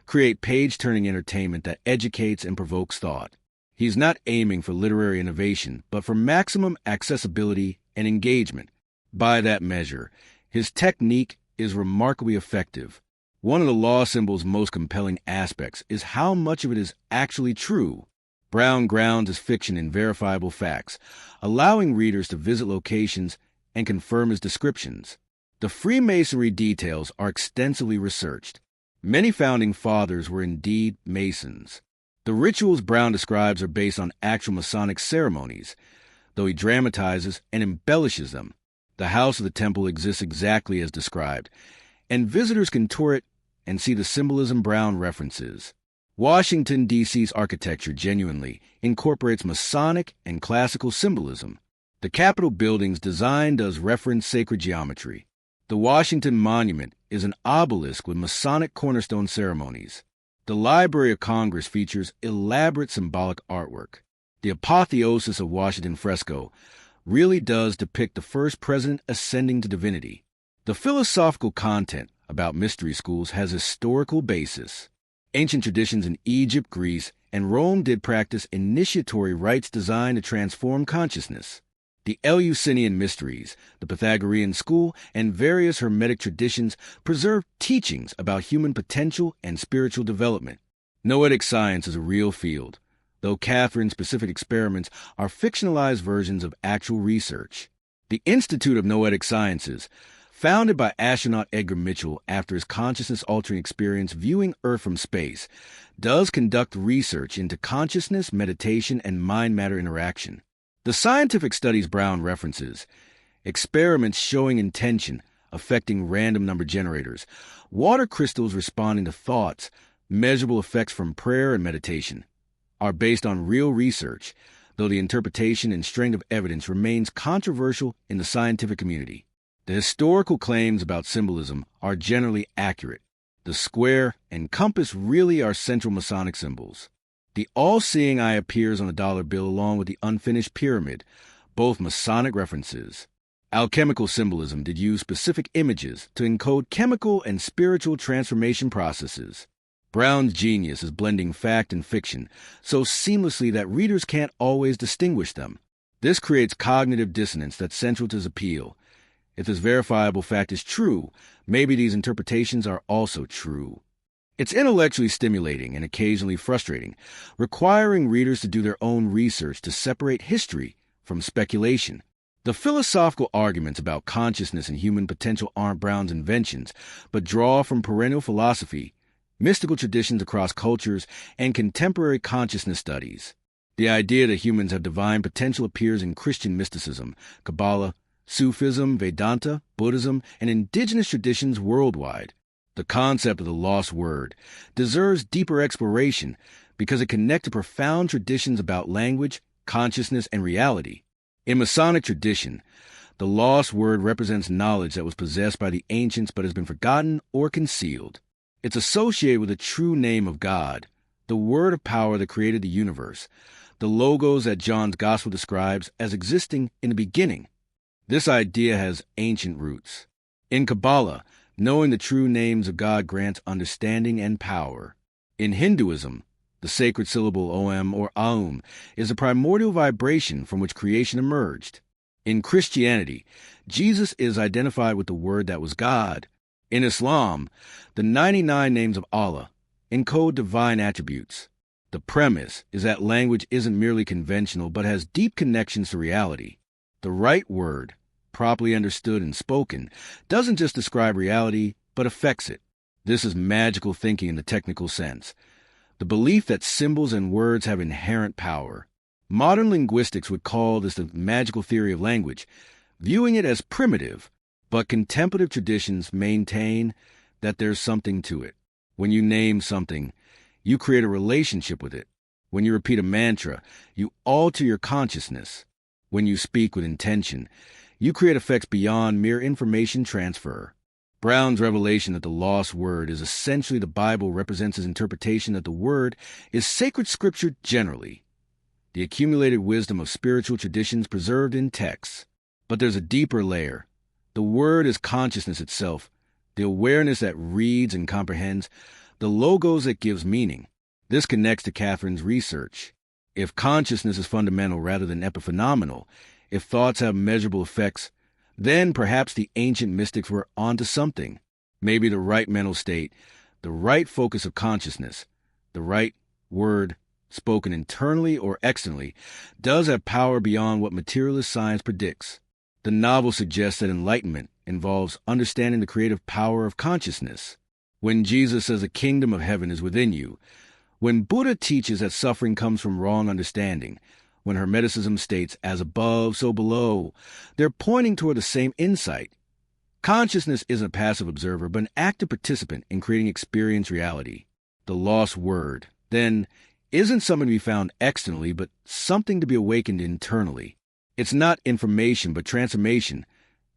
create page-turning entertainment that educates and provokes thought. He's not aiming for literary innovation, but for maximum accessibility and engagement. By that measure, his technique is remarkably effective. One of the law symbol's most compelling aspects is how much of it is actually true. Brown grounds his fiction in verifiable facts, allowing readers to visit locations and confirm his descriptions. The Freemasonry details are extensively researched. Many founding fathers were indeed Masons. The rituals Brown describes are based on actual Masonic ceremonies, though he dramatizes and embellishes them. The house of the temple exists exactly as described, and visitors can tour it and see the symbolism Brown references. Washington, D.C.'s architecture genuinely incorporates Masonic and classical symbolism. The Capitol building's design does reference sacred geometry. The Washington Monument is an obelisk with Masonic cornerstone ceremonies. The Library of Congress features elaborate symbolic artwork. The apotheosis of Washington fresco really does depict the first president ascending to divinity. The philosophical content about mystery schools has historical basis. Ancient traditions in Egypt, Greece, and Rome did practice initiatory rites designed to transform consciousness. The Eleusinian mysteries, the Pythagorean school, and various Hermetic traditions preserve teachings about human potential and spiritual development. Noetic science is a real field, though Katherine-specific experiments are fictionalized versions of actual research. The Institute of Noetic Sciences, founded by astronaut Edgar Mitchell after his consciousness-altering experience viewing Earth from space, does conduct research into consciousness, meditation, and mind-matter interaction. The scientific studies Brown references, experiments showing intention affecting random number generators, water crystals responding to thoughts, measurable effects from prayer and meditation, are based on real research, though the interpretation and strength of evidence remains controversial in the scientific community. The historical claims about symbolism are generally accurate. The square and compass really are central Masonic symbols. The all-seeing eye appears on the dollar bill along with the unfinished pyramid, both Masonic references. Alchemical symbolism did use specific images to encode chemical and spiritual transformation processes. Brown's genius is blending fact and fiction so seamlessly that readers can't always distinguish them. This creates cognitive dissonance that's central to his appeal. If this verifiable fact is true, maybe these interpretations are also true. It's intellectually stimulating and occasionally frustrating, requiring readers to do their own research to separate history from speculation. The philosophical arguments about consciousness and human potential aren't Brown's inventions, but draw from perennial philosophy, mystical traditions across cultures, and contemporary consciousness studies. The idea that humans have divine potential appears in Christian mysticism, Kabbalah, Sufism, Vedanta, Buddhism, and indigenous traditions worldwide. The concept of the lost word deserves deeper exploration because it connects to profound traditions about language, consciousness, and reality. In Masonic tradition, the lost word represents knowledge that was possessed by the ancients but has been forgotten or concealed. It's associated with the true name of God, the word of power that created the universe, the logos that John's Gospel describes as existing in the beginning. This idea has ancient roots. In Kabbalah, knowing the true names of God grants understanding and power. In Hinduism, the sacred syllable Om or Aum is a primordial vibration from which creation emerged. In Christianity, Jesus is identified with the word that was God. In Islam, the 99 names of Allah encode divine attributes. The premise is that language isn't merely conventional but has deep connections to reality. The right word, properly understood and spoken, doesn't just describe reality, but affects it. This is magical thinking in the technical sense. The belief that symbols and words have inherent power. Modern linguistics would call this the magical theory of language, viewing it as primitive, but contemplative traditions maintain that there's something to it. When you name something, you create a relationship with it. When you repeat a mantra, you alter your consciousness. When you speak with intention, you create effects beyond mere information transfer. Brown's revelation that the lost word is essentially the Bible represents his interpretation that the word is sacred scripture generally, the accumulated wisdom of spiritual traditions preserved in texts. But there's a deeper layer. The word is consciousness itself, the awareness that reads and comprehends, the logos that gives meaning. This connects to Katherine's research. If consciousness is fundamental rather than epiphenomenal, if thoughts have measurable effects, then perhaps the ancient mystics were onto something. Maybe the right mental state, the right focus of consciousness, the right word spoken internally or externally, does have power beyond what materialist science predicts. The novel suggests that enlightenment involves understanding the creative power of consciousness. When Jesus says the kingdom of heaven is within you, when Buddha teaches that suffering comes from wrong understanding, when Hermeticism states, as above, so below, they're pointing toward the same insight. Consciousness isn't a passive observer, but an active participant in creating experience reality. The lost word, then, isn't something to be found externally, but something to be awakened internally. It's not information, but transformation,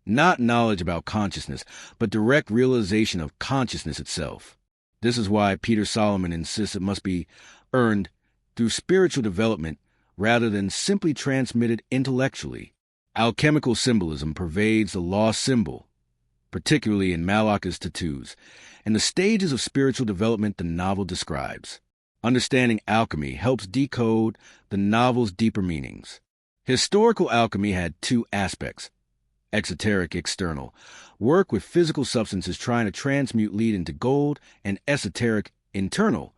not knowledge about consciousness, but direct realization of consciousness itself. This is why Peter Solomon insists it must be earned through spiritual development rather than simply transmitted intellectually. Alchemical symbolism pervades the lost symbol, particularly in Malacca's tattoos, and the stages of spiritual development the novel describes. Understanding alchemy helps decode the novel's deeper meanings. Historical alchemy had two aspects: exoteric, external, work with physical substances trying to transmute lead into gold, and esoteric, internal,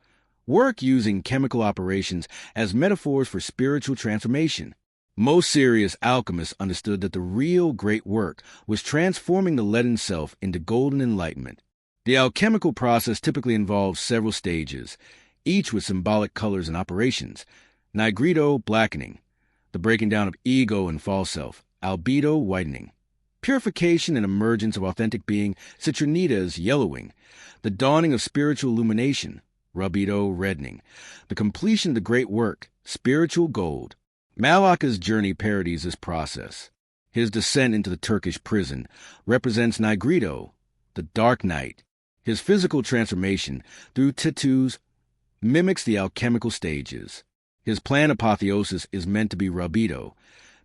work using chemical operations as metaphors for spiritual transformation. Most serious alchemists understood that the real great work was transforming the leaden self into golden enlightenment. The alchemical process typically involves several stages, each with symbolic colors and operations: nigredo, blackening, the breaking down of ego and false self; albedo, whitening, purification and emergence of authentic being; citronidas, yellowing, the dawning of spiritual illumination; rubedo, reddening, the completion of the great work, spiritual gold. Malacca's journey parodies this process. His descent into the Turkish prison represents nigredo, the dark night. His physical transformation through tattoos mimics the alchemical stages. His planned apotheosis is meant to be rubedo,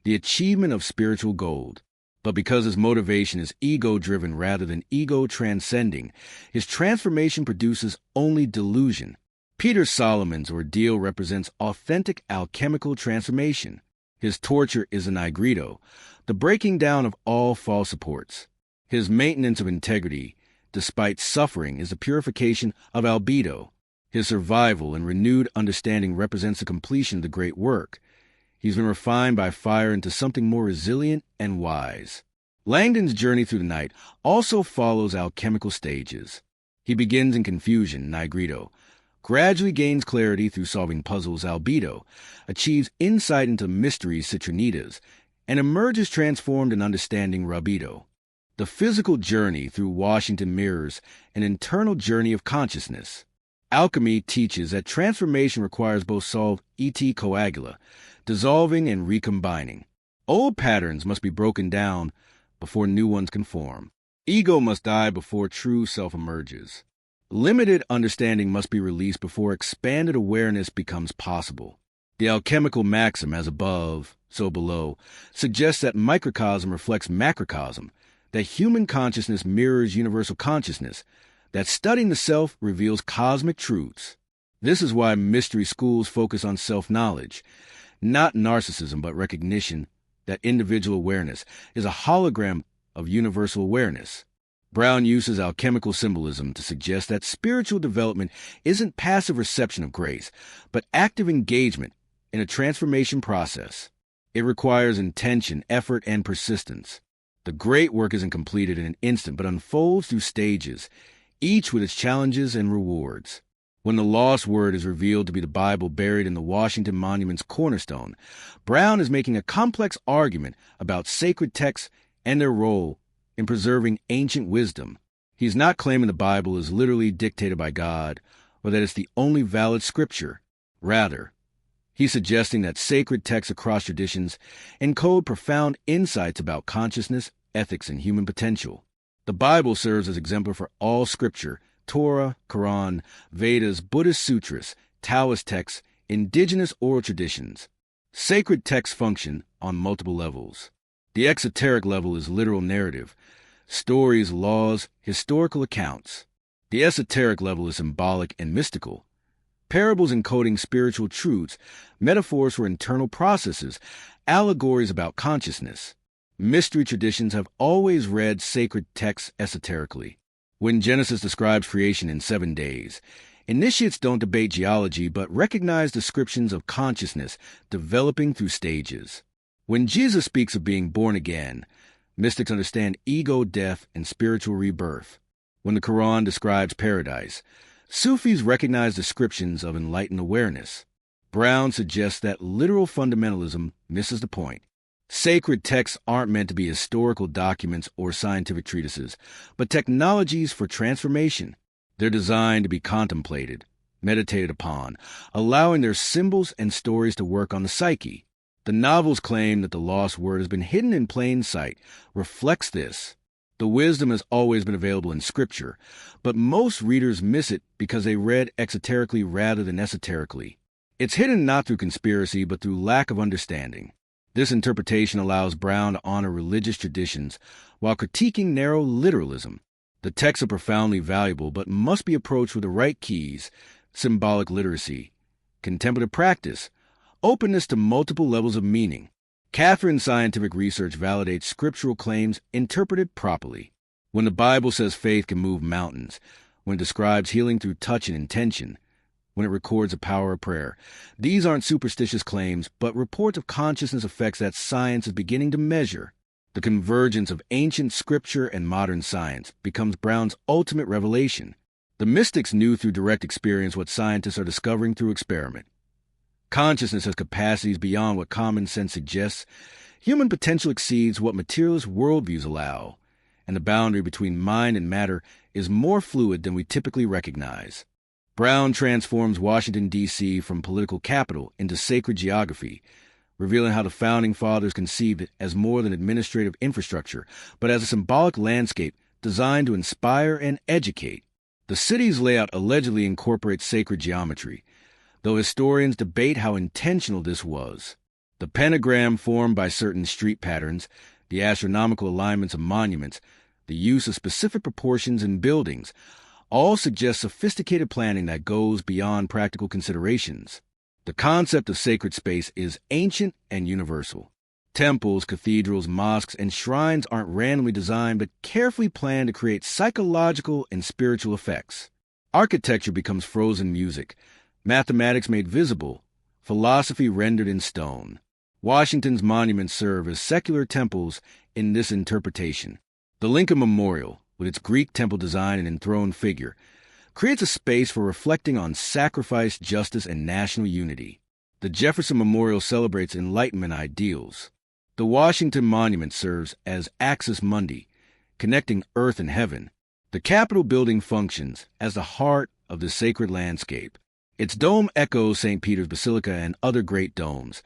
the achievement of spiritual gold. But because his motivation is ego-driven rather than ego-transcending, his transformation produces only delusion. Peter Solomon's ordeal represents authentic alchemical transformation. His torture is a nigredo, the breaking down of all false supports. His maintenance of integrity, despite suffering, is the purification of albedo. His survival and renewed understanding represents the completion of the great work. He's been refined by fire into something more resilient and wise. Langdon's journey through the night also follows alchemical stages. He begins in confusion, nigredo, gradually gains clarity through solving puzzles, albedo, achieves insight into mysteries, citronidas, and emerges transformed in understanding, rubedo. The physical journey through Washington mirrors an internal journey of consciousness. Alchemy teaches that transformation requires both solved et coagula, dissolving and recombining. Old patterns must be broken down before new ones can form. Ego must die before true self emerges. Limited understanding must be released before expanded awareness becomes possible. The alchemical maxim, as above, so below, suggests that microcosm reflects macrocosm, that human consciousness mirrors universal consciousness, that studying the self reveals cosmic truths. This is why mystery schools focus on self-knowledge, not narcissism, but recognition that individual awareness is a hologram of universal awareness. Brown uses alchemical symbolism to suggest that spiritual development isn't passive reception of grace, but active engagement in a transformation process. It requires intention, effort, and persistence. The great work isn't completed in an instant, but unfolds through stages, each with its challenges and rewards. When the lost word is revealed to be the Bible buried in the Washington Monument's cornerstone, Brown is making a complex argument about sacred texts and their role in preserving ancient wisdom. He's not claiming the Bible is literally dictated by God, or that it's the only valid scripture. Rather, he's suggesting that sacred texts across traditions encode profound insights about consciousness, ethics, and human potential. The Bible serves as exemplar for all scripture: Torah, Quran, Vedas, Buddhist sutras, Taoist texts, indigenous oral traditions. Sacred texts function on multiple levels. The exoteric level is literal narrative, stories, laws, historical accounts. The esoteric level is symbolic and mystical, Parables encoding spiritual truths, metaphors for internal processes, allegories about consciousness. Mystery traditions have always read sacred texts esoterically. When Genesis describes creation in 7 days, initiates don't debate geology but recognize descriptions of consciousness developing through stages. When Jesus speaks of being born again, mystics understand ego death and spiritual rebirth. When the Quran describes paradise, Sufis recognize descriptions of enlightened awareness. Brown suggests that literal fundamentalism misses the point. Sacred texts aren't meant to be historical documents or scientific treatises, but technologies for transformation. They're designed to be contemplated, meditated upon, allowing their symbols and stories to work on the psyche. The novel's claim that the lost word has been hidden in plain sight reflects this. The wisdom has always been available in Scripture, but most readers miss it because they read exoterically rather than esoterically. It's hidden not through conspiracy, but through lack of understanding. This interpretation allows Brown to honor religious traditions while critiquing narrow literalism. The texts are profoundly valuable, but must be approached with the right keys: symbolic literacy, contemplative practice, openness to multiple levels of meaning. Katherine's scientific research validates scriptural claims interpreted properly. When the Bible says faith can move mountains, when it describes healing through touch and intention, when it records the power of prayer, these aren't superstitious claims, but reports of consciousness effects that science is beginning to measure. The convergence of ancient scripture and modern science becomes Brown's ultimate revelation. The mystics knew through direct experience what scientists are discovering through experiment. Consciousness has capacities beyond what common sense suggests. Human potential exceeds what materialist worldviews allow, and the boundary between mind and matter is more fluid than we typically recognize. Brown transforms Washington, D.C. from political capital into sacred geography, revealing how the Founding Fathers conceived it as more than administrative infrastructure, but as a symbolic landscape designed to inspire and educate. The city's layout allegedly incorporates sacred geometry, though historians debate how intentional this was. The pentagram formed by certain street patterns, the astronomical alignments of monuments, the use of specific proportions in buildings, all suggest sophisticated planning that goes beyond practical considerations. The concept of sacred space is ancient and universal. Temples, cathedrals, mosques, and shrines aren't randomly designed but carefully planned to create psychological and spiritual effects. Architecture becomes frozen music, mathematics made visible, philosophy rendered in stone. Washington's monuments serve as secular temples in this interpretation. The Lincoln Memorial, with its Greek temple design and enthroned figure, creates a space for reflecting on sacrifice, justice, and national unity. The Jefferson Memorial celebrates Enlightenment ideals. The Washington Monument serves as Axis Mundi, connecting earth and heaven. The Capitol building functions as the heart of the sacred landscape. Its dome echoes St. Peter's Basilica and other great domes,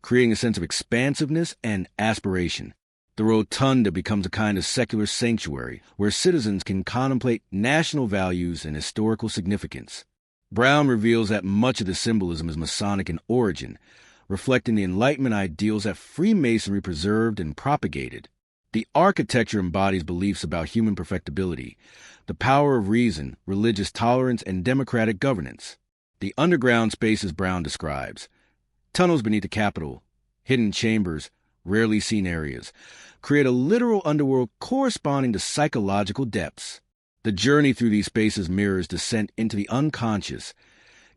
creating a sense of expansiveness and aspiration. The rotunda becomes a kind of secular sanctuary where citizens can contemplate national values and historical significance. Brown reveals that much of the symbolism is Masonic in origin, reflecting the Enlightenment ideals that Freemasonry preserved and propagated. The architecture embodies beliefs about human perfectibility, the power of reason, religious tolerance, and democratic governance. The underground spaces Brown describes, tunnels beneath the Capitol, hidden chambers, rarely seen areas, create a literal underworld corresponding to psychological depths. The journey through these spaces mirrors descent into the unconscious,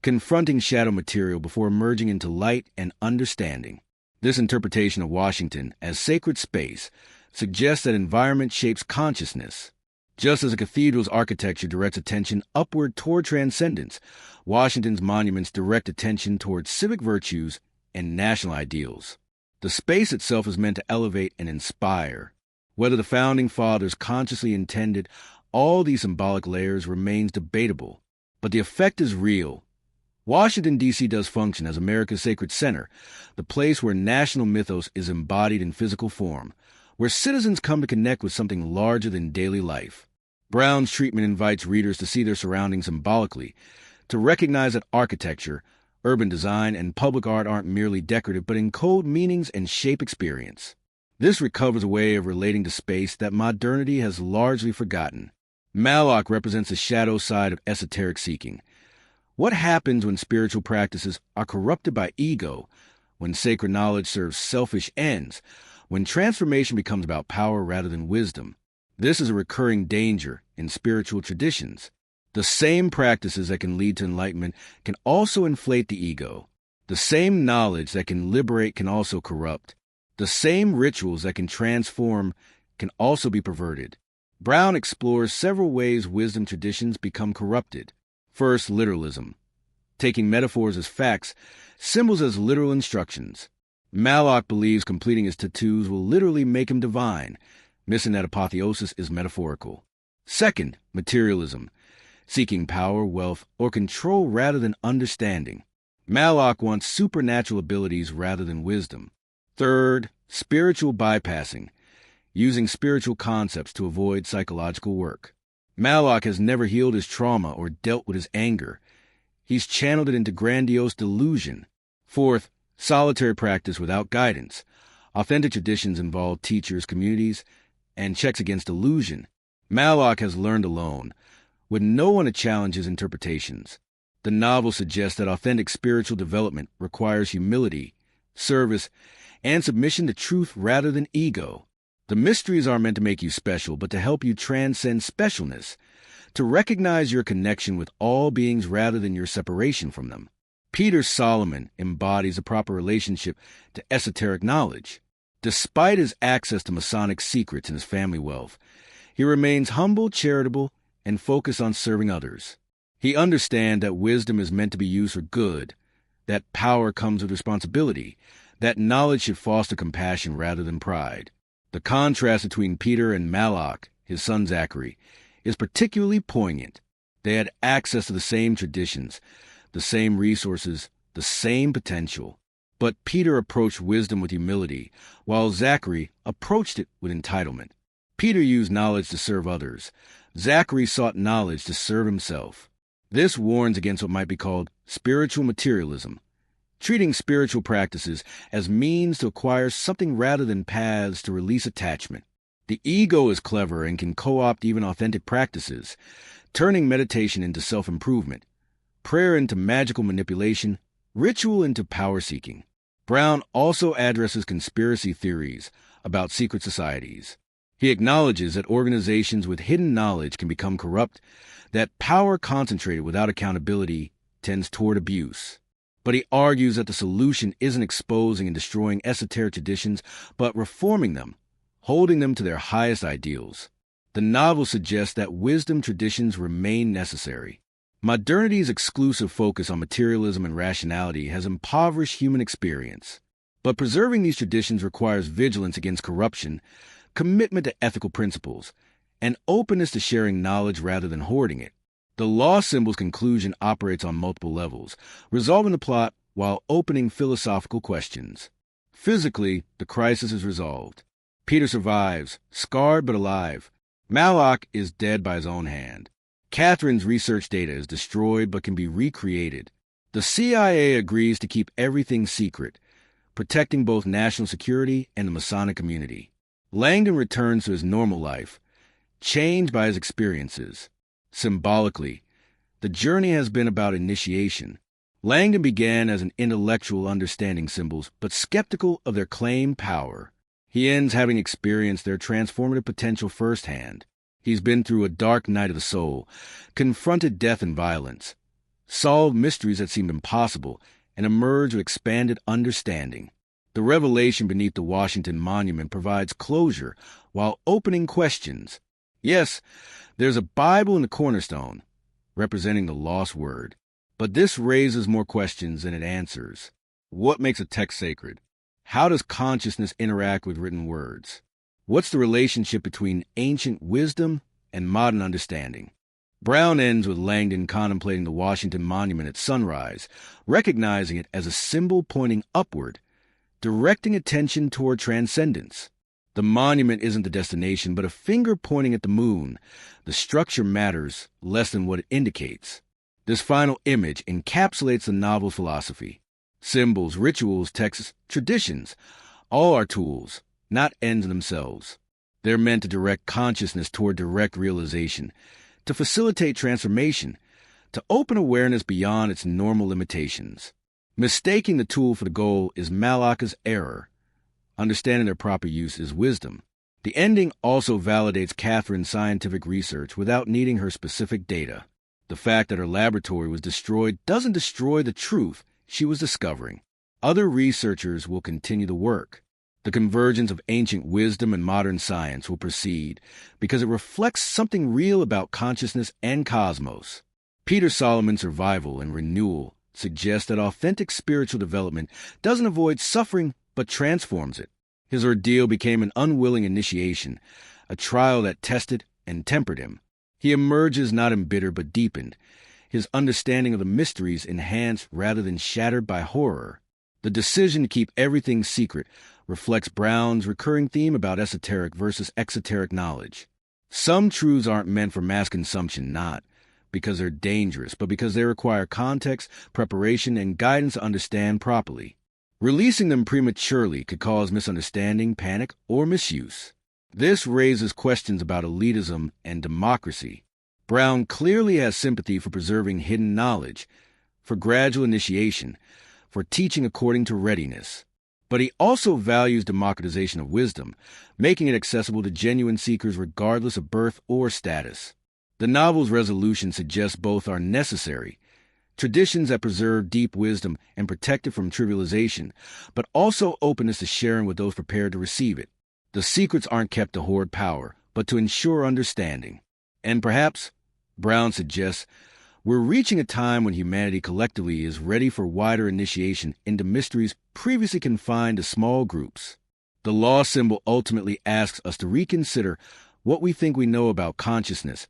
confronting shadow material before emerging into light and understanding. This interpretation of Washington as sacred space suggests that environment shapes consciousness. Just as a cathedral's architecture directs attention upward toward transcendence, Washington's monuments direct attention toward civic virtues and national ideals. The space itself is meant to elevate and inspire. Whether the Founding Fathers consciously intended all these symbolic layers remains debatable, but the effect is real. Washington, D.C. does function as America's sacred center, the place where national mythos is embodied in physical form, where citizens come to connect with something larger than daily life. Brown's treatment invites readers to see their surroundings symbolically, to recognize that architecture, urban design, and public art aren't merely decorative but encode meanings and shape experience. This recovers a way of relating to space that modernity has largely forgotten. Malloc represents the shadow side of esoteric seeking. What happens when spiritual practices are corrupted by ego, when sacred knowledge serves selfish ends, when transformation becomes about power rather than wisdom? This is a recurring danger in spiritual traditions. The same practices that can lead to enlightenment can also inflate the ego. The same knowledge that can liberate can also corrupt. The same rituals that can transform can also be perverted. Brown explores several ways wisdom traditions become corrupted. First, literalism. Taking metaphors as facts, symbols as literal instructions. Malak believes completing his tattoos will literally make him divine, missing that apotheosis is metaphorical. Second, materialism. Seeking power, wealth, or control rather than understanding. Malak wants supernatural abilities rather than wisdom. Third, spiritual bypassing. Using spiritual concepts to avoid psychological work. Malak has never healed his trauma or dealt with his anger. He's channeled it into grandiose delusion. Fourth, solitary practice without guidance. Authentic traditions involve teachers, communities, and checks against illusion. Malak has learned alone, with no one to challenge his interpretations. The novel suggests that authentic spiritual development requires humility, service, and submission to truth rather than ego. The mysteries aren't meant to make you special, but to help you transcend specialness, to recognize your connection with all beings rather than your separation from them. Peter Solomon embodies a proper relationship to esoteric knowledge. Despite his access to Masonic secrets and his family wealth, he remains humble, charitable, and focused on serving others. He understands that wisdom is meant to be used for good, that power comes with responsibility, that knowledge should foster compassion rather than pride. The contrast between Peter and Malak, his son Zachary, is particularly poignant. They had access to the same traditions, the same resources, the same potential. But Peter approached wisdom with humility, while Zachary approached it with entitlement. Peter used knowledge to serve others. Zachary sought knowledge to serve himself. This warns against what might be called spiritual materialism, treating spiritual practices as means to acquire something rather than paths to release attachment. The ego is clever and can co-opt even authentic practices, turning meditation into self-improvement, prayer into magical manipulation, ritual into power-seeking. Brown also addresses conspiracy theories about secret societies. He acknowledges that organizations with hidden knowledge can become corrupt, that power concentrated without accountability tends toward abuse. But he argues that the solution isn't exposing and destroying esoteric traditions, but reforming them, holding them to their highest ideals. The novel suggests that wisdom traditions remain necessary. Modernity's exclusive focus on materialism and rationality has impoverished human experience. But preserving these traditions requires vigilance against corruption, commitment to ethical principles, and openness to sharing knowledge rather than hoarding it. The law symbol's conclusion operates on multiple levels, resolving the plot while opening philosophical questions. Physically, the crisis is resolved. Peter survives, scarred but alive. Malak is dead by his own hand. Katherine's research data is destroyed but can be recreated. The CIA agrees to keep everything secret, protecting both national security and the Masonic community. Langdon returns to his normal life, changed by his experiences. Symbolically, the journey has been about initiation. Langdon began as an intellectual understanding symbols, but skeptical of their claimed power. He ends having experienced their transformative potential firsthand. He's been through a dark night of the soul, confronted death and violence, solved mysteries that seemed impossible, and emerged with expanded understanding. The revelation beneath the Washington Monument provides closure while opening questions. Yes, there's a Bible in the cornerstone, representing the lost word. But this raises more questions than it answers. What makes a text sacred? How does consciousness interact with written words? What's the relationship between ancient wisdom and modern understanding? Brown ends with Langdon contemplating the Washington Monument at sunrise, recognizing it as a symbol pointing upward, directing attention toward transcendence. The monument isn't the destination, but a finger pointing at the moon. The structure matters less than what it indicates. This final image encapsulates the novel's philosophy. Symbols, rituals, texts, traditions, all are tools, not ends in themselves. They're meant to direct consciousness toward direct realization, to facilitate transformation, to open awareness beyond its normal limitations. Mistaking the tool for the goal is Malacca's error. Understanding their proper use is wisdom. The ending also validates Katherine's scientific research without needing her specific data. The fact that her laboratory was destroyed doesn't destroy the truth she was discovering. Other researchers will continue the work. The convergence of ancient wisdom and modern science will proceed because it reflects something real about consciousness and cosmos. Peter Solomon's survival and renewal suggests that authentic spiritual development doesn't avoid suffering but transforms it. His ordeal became an unwilling initiation, a trial that tested and tempered him. He emerges not embittered but deepened, his understanding of the mysteries enhanced rather than shattered by horror. The decision to keep everything secret reflects Brown's recurring theme about esoteric versus exoteric knowledge. Some truths aren't meant for mass consumption, not because they're dangerous, but because they require context, preparation, and guidance to understand properly. Releasing them prematurely could cause misunderstanding, panic, or misuse. This raises questions about elitism and democracy. Brown clearly has sympathy for preserving hidden knowledge, for gradual initiation, for teaching according to readiness. But he also values democratization of wisdom, making it accessible to genuine seekers regardless of birth or status. The novel's resolution suggests both are necessary, traditions that preserve deep wisdom and protect it from trivialization, but also openness to sharing with those prepared to receive it. The secrets aren't kept to hoard power, but to ensure understanding. And perhaps, Brown suggests, we're reaching a time when humanity collectively is ready for wider initiation into mysteries previously confined to small groups. The law symbol ultimately asks us to reconsider what we think we know about consciousness,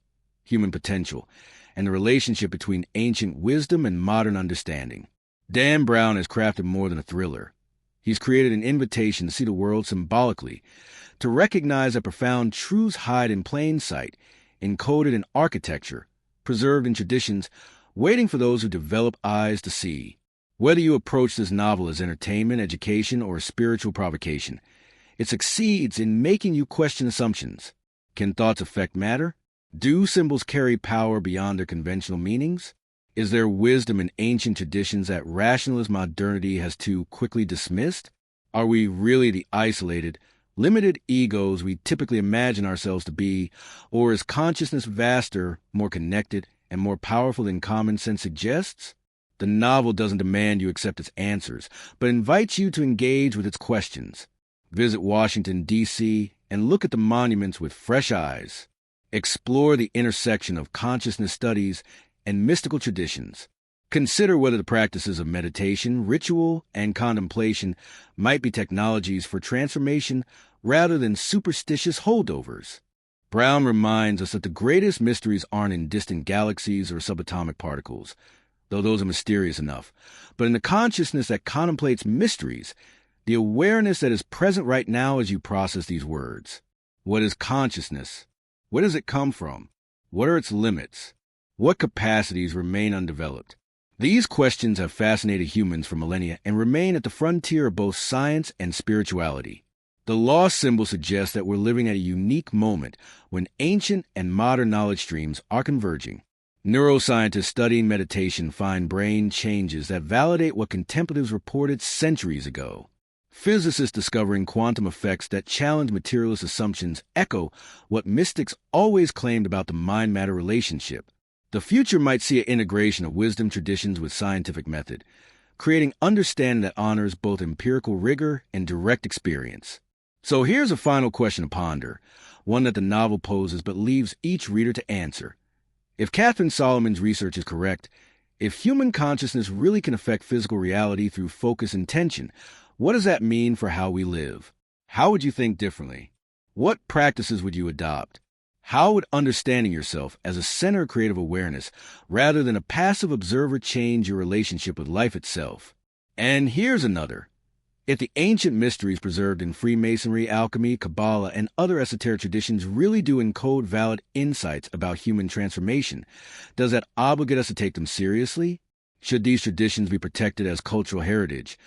human potential, and the relationship between ancient wisdom and modern understanding. Dan Brown has crafted more than a thriller. He's created an invitation to see the world symbolically, to recognize that profound truths hide in plain sight, encoded in architecture, preserved in traditions, waiting for those who develop eyes to see. Whether you approach this novel as entertainment, education, or spiritual provocation, it succeeds in making you question assumptions. Can thoughts affect matter? Do symbols carry power beyond their conventional meanings? Is there wisdom in ancient traditions that rationalist modernity has too quickly dismissed? Are we really the isolated, limited egos we typically imagine ourselves to be, or is consciousness vaster, more connected, and more powerful than common sense suggests? The novel doesn't demand you accept its answers, but invites you to engage with its questions. Visit Washington, D.C., and look at the monuments with fresh eyes. Explore the intersection of consciousness studies and mystical traditions. Consider whether the practices of meditation, ritual, and contemplation might be technologies for transformation rather than superstitious holdovers. Brown reminds us that the greatest mysteries aren't in distant galaxies or subatomic particles, though those are mysterious enough, but in the consciousness that contemplates mysteries, the awareness that is present right now as you process these words. What is consciousness? Where does it come from? What are its limits? What capacities remain undeveloped? These questions have fascinated humans for millennia and remain at the frontier of both science and spirituality. The lost symbol suggests that we're living at a unique moment when ancient and modern knowledge streams are converging. Neuroscientists studying meditation find brain changes that validate what contemplatives reported centuries ago. Physicists discovering quantum effects that challenge materialist assumptions echo what mystics always claimed about the mind-matter relationship. The future might see an integration of wisdom traditions with scientific method, creating understanding that honors both empirical rigor and direct experience. So here's a final question to ponder, one that the novel poses but leaves each reader to answer. If Katherine Solomon's research is correct, if human consciousness really can affect physical reality through focus and tension, what does that mean for how we live? How would you think differently? What practices would you adopt? How would understanding yourself as a center of creative awareness rather than a passive observer change your relationship with life itself? And here's another. If the ancient mysteries preserved in Freemasonry, alchemy, Kabbalah, and other esoteric traditions really do encode valid insights about human transformation, does that obligate us to take them seriously? Should these traditions be protected as cultural heritage?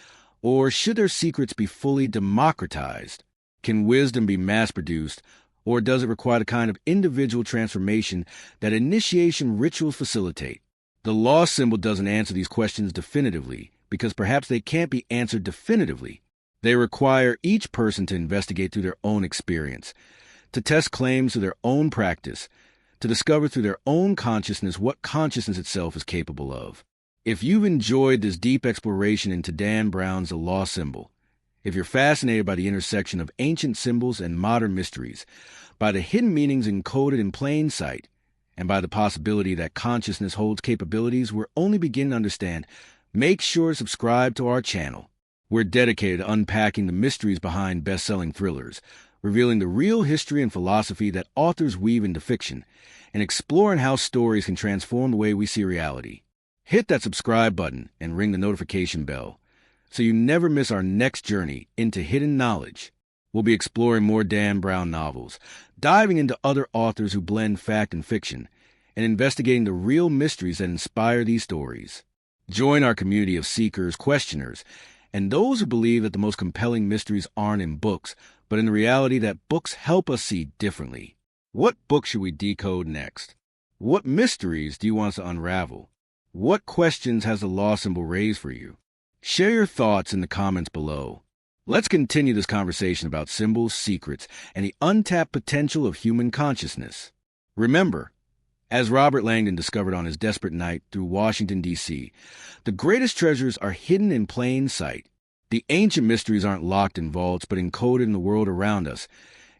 Or should their secrets be fully democratized? Can wisdom be mass-produced, or does it require the kind of individual transformation that initiation rituals facilitate? The lost symbol doesn't answer these questions definitively because perhaps they can't be answered definitively. They require each person to investigate through their own experience, to test claims through their own practice, to discover through their own consciousness what consciousness itself is capable of. If you've enjoyed this deep exploration into Dan Brown's The Lost Symbol, if you're fascinated by the intersection of ancient symbols and modern mysteries, by the hidden meanings encoded in plain sight, and by the possibility that consciousness holds capabilities we're only beginning to understand, make sure to subscribe to our channel. We're dedicated to unpacking the mysteries behind best-selling thrillers, revealing the real history and philosophy that authors weave into fiction, and exploring how stories can transform the way we see reality. Hit that subscribe button and ring the notification bell so you never miss our next journey into hidden knowledge. We'll be exploring more Dan Brown novels, diving into other authors who blend fact and fiction, and investigating the real mysteries that inspire these stories. Join our community of seekers, questioners, and those who believe that the most compelling mysteries aren't in books, but in the reality that books help us see differently. What book should we decode next? What mysteries do you want us to unravel? What questions has the lost symbol raised for you? Share your thoughts in the comments below. Let's continue this conversation about symbols, secrets, and the untapped potential of human consciousness. Remember, as Robert Langdon discovered on his desperate night through Washington, D.C., the greatest treasures are hidden in plain sight. The ancient mysteries aren't locked in vaults, but encoded in the world around us,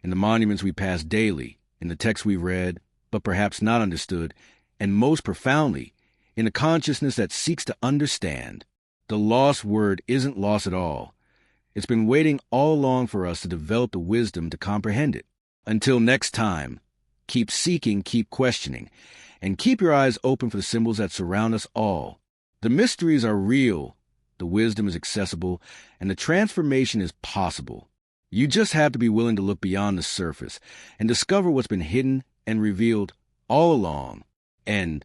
in the monuments we pass daily, in the texts we read, but perhaps not understood, and most profoundly, in a consciousness that seeks to understand. The lost word isn't lost at all. It's been waiting all along for us to develop the wisdom to comprehend it. Until next time, keep seeking, keep questioning, and keep your eyes open for the symbols that surround us all. The mysteries are real, the wisdom is accessible, and the transformation is possible. You just have to be willing to look beyond the surface and discover what's been hidden and revealed all along. And